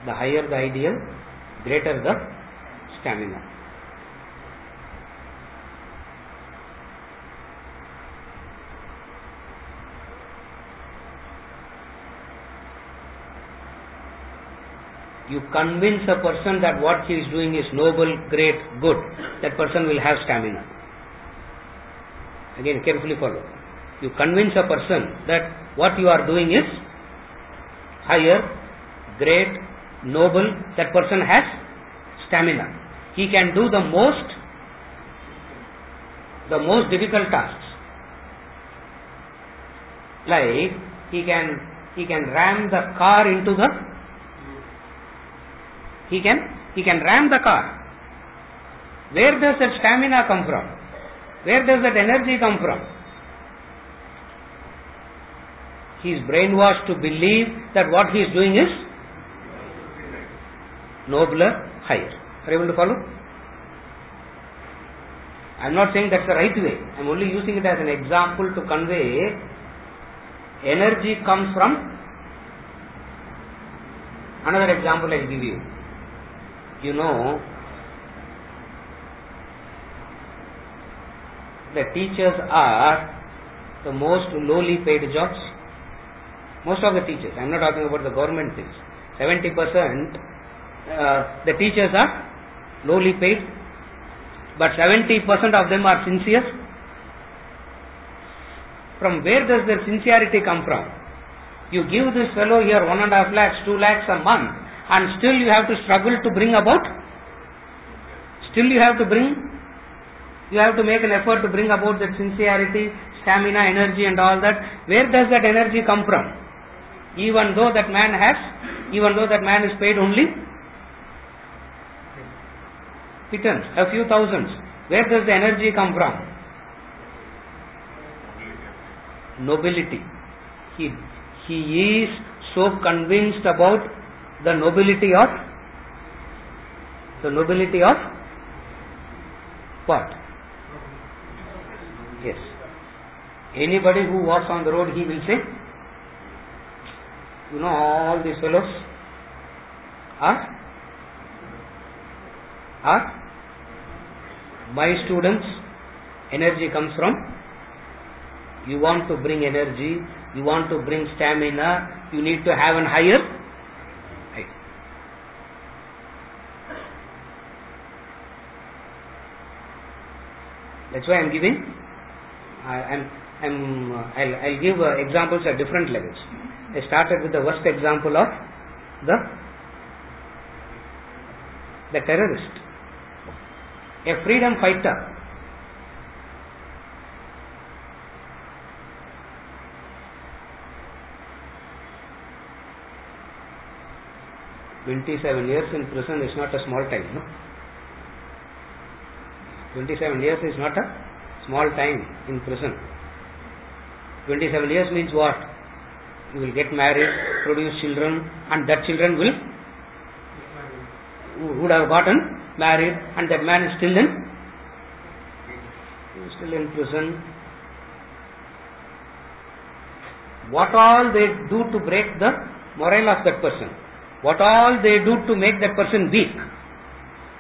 A: The higher the ideal, greater the stamina. You convince a person that what he is doing is noble, great, good. That person will have stamina. Again, carefully follow. You convince a person that what you are doing is higher, great, noble. That person has stamina. He can do the most difficult tasks. Like he can ram the car into the. He can ram the car. Where does that stamina come from? Where does that energy come from? He is brainwashed to believe that what he is doing is nobler, higher. Are you able to follow? I am not saying that's the right way. I am only using it as an example to convey energy comes from. Another example I will give you. You know, the teachers are the most lowly paid jobs. Most of the teachers, I am not talking about the government things. 70% the teachers are lowly paid, but 70% of them are sincere. From where does their sincerity come from? You give this fellow here 1.5 lakhs, 2 lakhs a month, and still you have to struggle to bring about. Still you have to make an effort to bring about that sincerity, stamina, energy and all that. Where does that energy come from? Even though that man is paid only pittance, a few thousands. Where does the energy come from? Nobility. He is so convinced about the nobility of what? Yes. Anybody who walks on the road, he will say, you know, all these fellows, or my students, energy comes from, you want to bring energy, you want to bring stamina, you need to have an higher height. That's why I'm giving, I'll give examples at different levels. I started with the worst example of the terrorist, a freedom fighter. "27 years in prison is not a small time, no? 27 years is not a small time in prison. 27 years means what? You will get married, produce children, and that children would have gotten married, and that man is still in prison. What all they do to break the morale of that person? What all they do to make that person weak?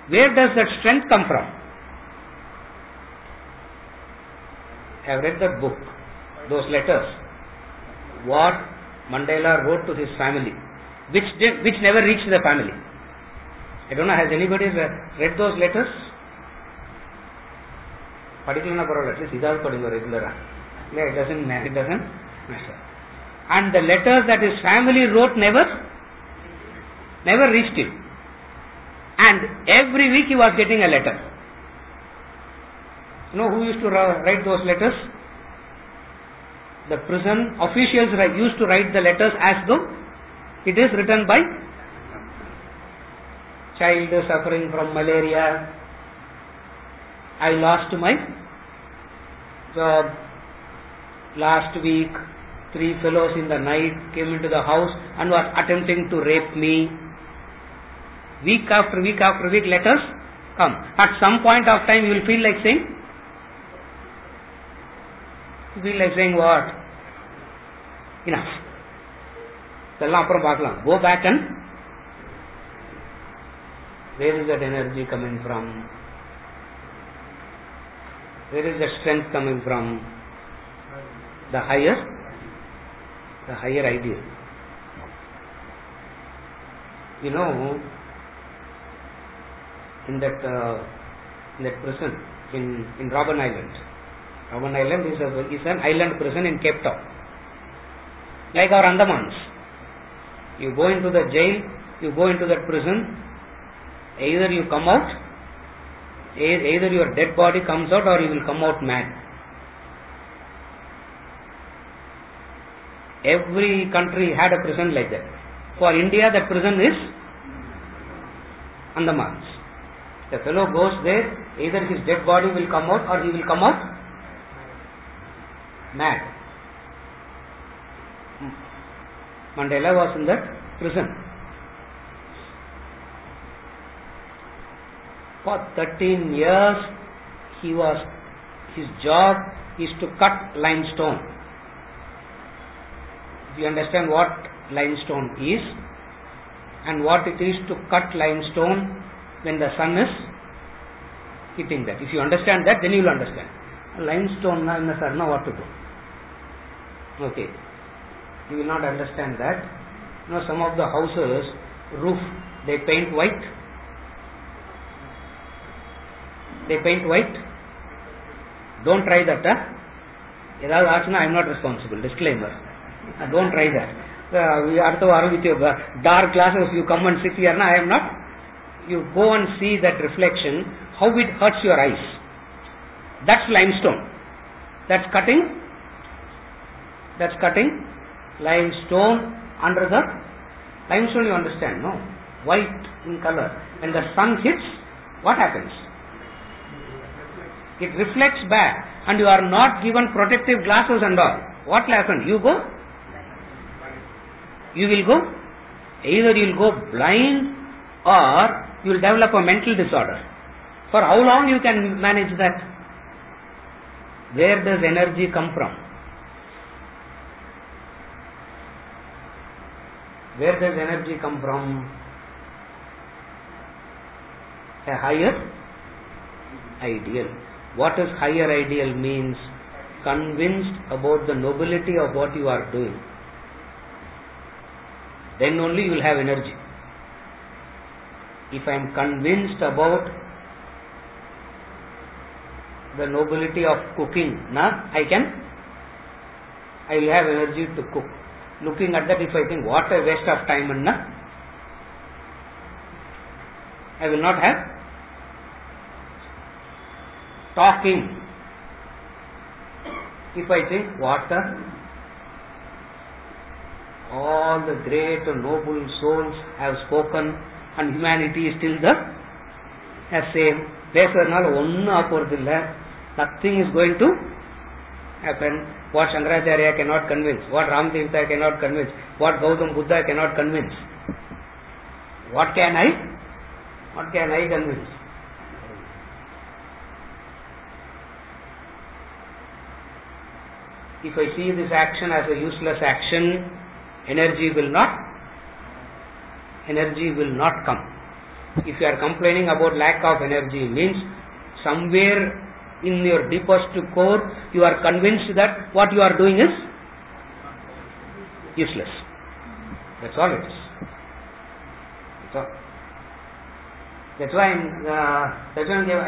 A: Where does that strength come from?" I have read that book, those letters, what Mandela wrote to his family, which never reached the family. I don't know, has anybody read those letters? Particularly at least idal padinga regular. It doesn't matter. And the letters that his family wrote never reached him. And every week he was getting a letter. You know who used to write those letters? The prison officials used to write the letters as though it is written by child suffering from malaria. "I lost my job. Last week, 3 fellows in the night came into the house and was attempting to rape me." Week after week after week letters come. At some point of time you will feel like saying, what? Enough. Go back and where is that energy coming from? Where is that strength coming from? The higher ideal. You know, in that prison in Robben Island. Robben Island is an island prison in Cape Town, like our Andamans. You go into the jail, you go into that prison, either you come out, either your dead body comes out, or you will come out mad. Every country had a prison like that. For India, that prison is Andamans. The fellow goes there, either his dead body will come out or he will come out mad. Mandela was in that prison. For 13 years, his job is to cut limestone. If you understand what limestone is and what it is to cut limestone when the sun is hitting that. If you understand that, then you will understand. Limestone in the sun, what to do? Okay. You will not understand that. You know, some of the houses, roof, they paint white. They paint white. Don't try that. I am not responsible. Disclaimer. Don't try that. With your dark glasses, you come and sit here. I am not. You go and see that reflection, how it hurts your eyes. That's limestone. That's cutting limestone under the limestone, you understand, no? White in color. When the sun hits, what happens? It reflects back, and you are not given protective glasses and all. What will happen? You will go, either you will go blind or you will develop a mental disorder. For how long you can manage that? Where does energy come from? Where does energy come from? A higher ideal. What is higher ideal means? Convinced about the nobility of what you are doing. Then only you will have energy. If I am convinced about the nobility of cooking, I will have energy to cook. Looking at that, if I think what a waste of time, I will not have. Talking, if I think what all the great and noble souls have spoken and humanity is still the same, nothing is going to happen. What Shankaracharya cannot convince, what Ramatirtha cannot convince, what Gautam Buddha cannot convince. What can I convince? If I see this action as a useless action, energy will not come. If you are complaining about lack of energy, means somewhere in your deepest core you are convinced that what you are doing is useless. That's all it is. That's why I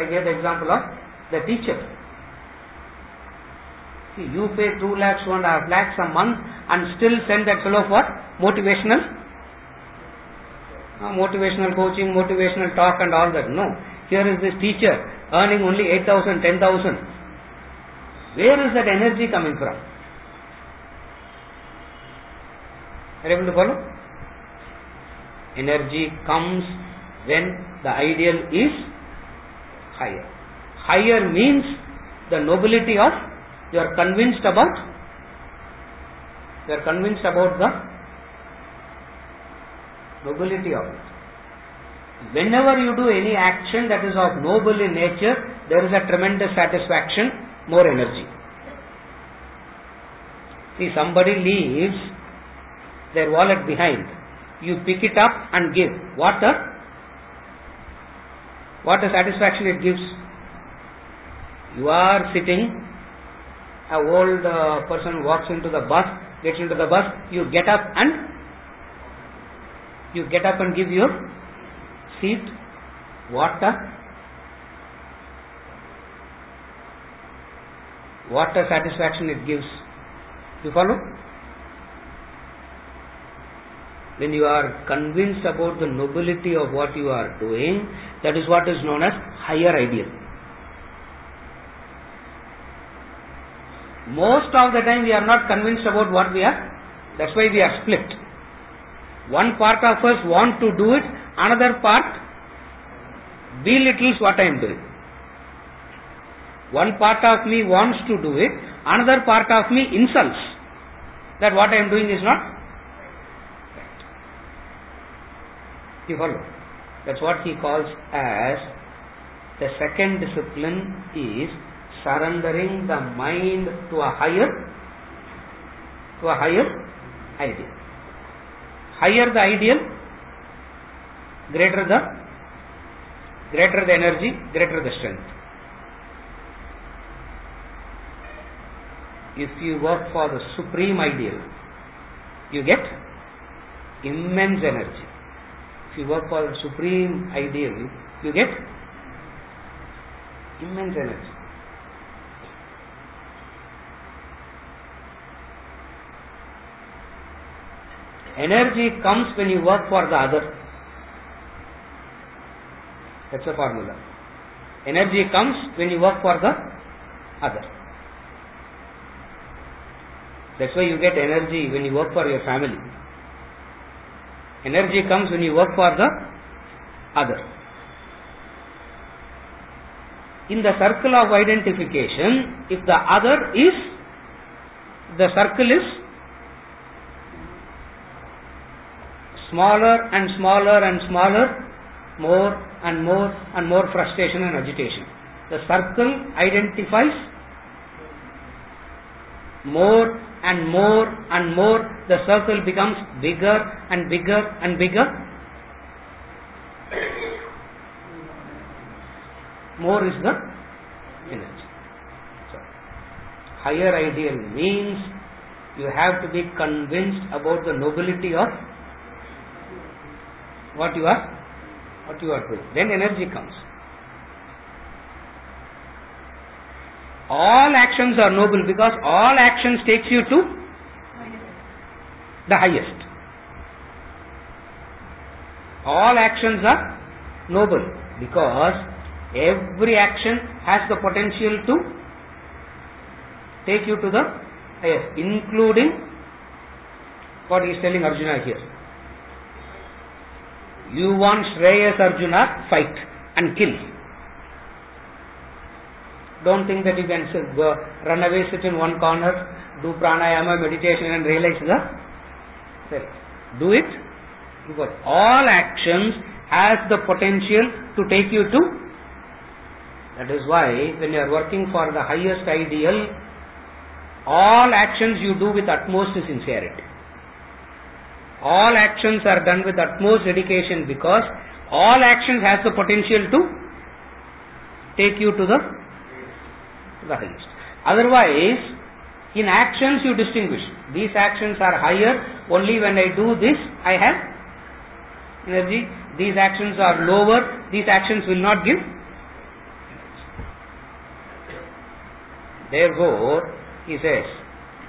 A: gave the example of the teacher. See, you pay 2 lakhs, 2.5 lakhs a month and still send that fellow for motivational coaching, motivational talk and all that. No. Here is this teacher earning only 8,000, 10,000. Where is that energy coming from? Are you able to follow? Energy comes when the ideal is higher. Higher means the nobility of, you are convinced about the nobility of it. Whenever you do any action that is of noble in nature, there is a tremendous satisfaction, more energy. See, somebody leaves their wallet behind. You pick it up and give. What a satisfaction it gives. You are sitting, an old person walks into the bus, gets into the bus, you get up and give your seat. What a satisfaction it gives. You follow? When you are convinced about the nobility of what you are doing, that is what is known as higher ideal. Most of the time we are not convinced about what we are. That's why we are split. One part of us want to do it, another part belittles what I am doing. One part of me wants to do it, another part of me insults that what I am doing is not right. You follow? That's what he calls as the second discipline is surrendering the mind to a higher ideal. Higher the ideal, greater the energy, greater the strength. If you work for the supreme ideal, you get immense energy. If you work for the supreme ideal, you get immense energy. Energy comes when you work for the other. That's a formula. Energy comes when you work for the other. That's why you get energy when you work for your family. Energy comes when you work for the other. In the circle of identification, if the other is, the circle is smaller and smaller and smaller, more and more and more frustration and agitation. The circle identifies more and more and more, the circle becomes bigger and bigger and bigger. more is the energy. So, higher ideal means you have to be convinced about the nobility of what you are doing. Then energy comes. All actions are noble because all actions takes you to the highest. All actions are noble because every action has the potential to take you to the highest, including what he is telling Arjuna here. You want Shreyas Arjuna, fight and kill. Don't think that you can run away, sit in one corner, do pranayama, meditation and realize the self. Do it, because all actions has the potential to take you to. That is why when you are working for the highest ideal, all actions you do with utmost sincerity. All actions are done with utmost dedication because all actions has the potential to take you to the highest. Otherwise, in actions you distinguish. These actions are higher, only when I do this I have energy. These actions are lower, these actions will not give energy. Therefore, he says,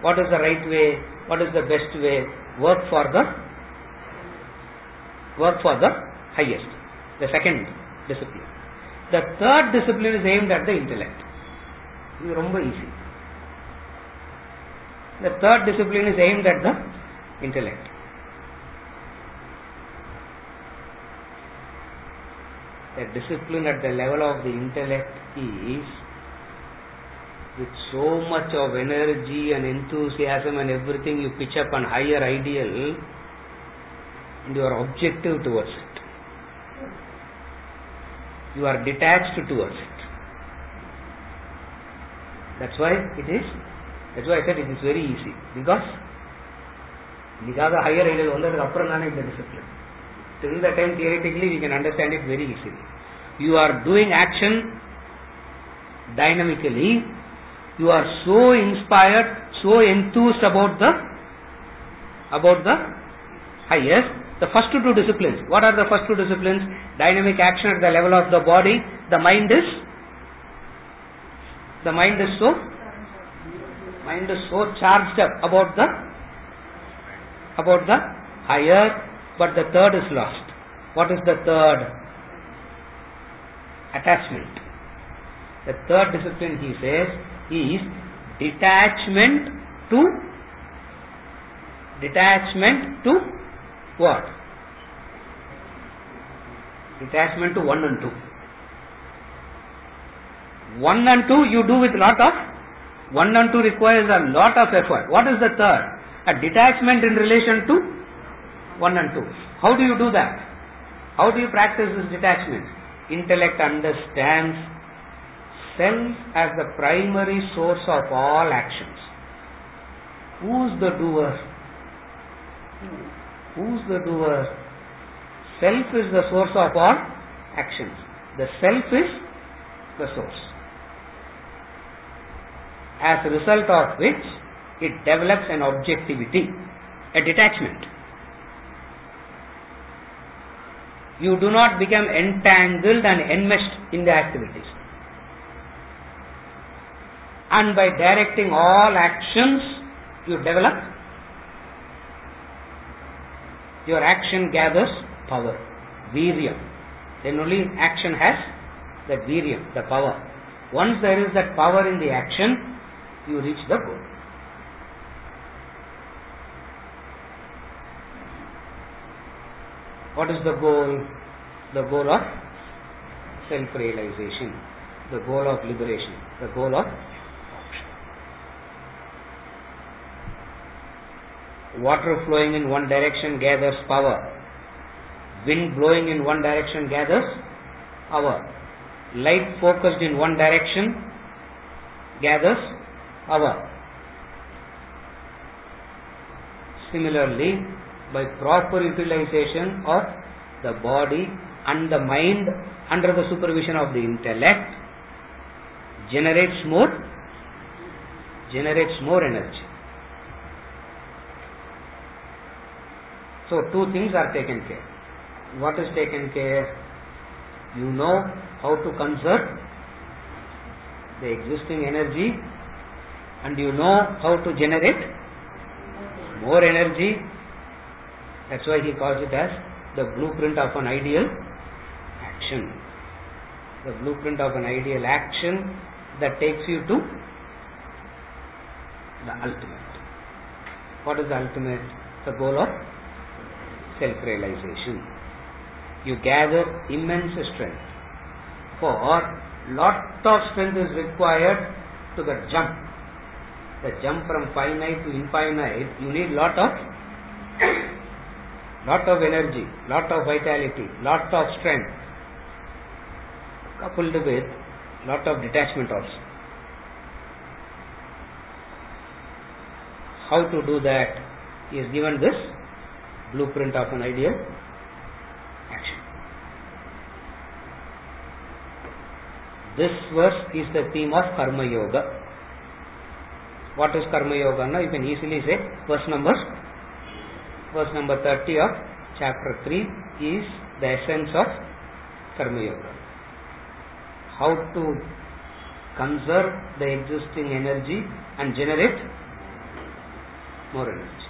A: what is the right way? What is the best way? Work for the highest. The second discipline. The third discipline is aimed at the intellect. It is very easy. The third discipline is aimed at the intellect. The discipline at the level of the intellect is with so much of energy and enthusiasm and everything you pitch up an higher ideal and you are objective towards it. You are detached towards it. That's why I said it is very easy. Because higher ideal is the discipline. Till the time theoretically we can understand it very easily. You are doing action dynamically. You are so inspired, so enthused about the highest. The first two disciplines. What are the first two disciplines? Dynamic action at the level of the body. The mind is so charged up about the higher, but the third is lost. What is the third? Attachment. The third discipline, he says, is detachment to what? Detachment to 1 and 2. 1 and 2 you do with lot of 1 and 2 requires a lot of effort. What is the third? A detachment in relation to 1 and 2. How do you do that? How do you practice this detachment? Intellect understands self as the primary source of all actions. Who's the doer? Who's the doer? Self is the source of all actions. The self is the source. As a result of which it develops an objectivity, a detachment. You do not become entangled and enmeshed in the activities. And by directing all actions, you develop, your action gathers power, viryam. Then only action has that viryam, the power. Once there is that power in the action, you reach the goal. What is the goal? The goal of self-realization, the goal of liberation, the goal of moksha. Water flowing in one direction gathers power. Wind blowing in one direction gathers power. Light focused in one direction gathers power. Similarly, by proper utilization of the body and the mind under the supervision of the intellect, generates more energy. So two things are taken care. What is taken care? You know how to conserve the existing energy, and you know how to generate more energy. That's why he calls it as the blueprint of an ideal action. The blueprint of an ideal action that takes you to the ultimate. What is the ultimate? The goal of self-realization. You gather immense strength. For lot of strength is required to the jump. The jump from finite to infinite, you need lot of energy, lot of vitality, lot of strength, coupled with lot of detachment also. How to do that? He has given this blueprint of an ideal action. This verse is the theme of Karma Yoga. What is Karma Yoga? Now you can easily say verse number 30 of chapter 3 is the essence of Karma Yoga. How to conserve the existing energy and generate more energy.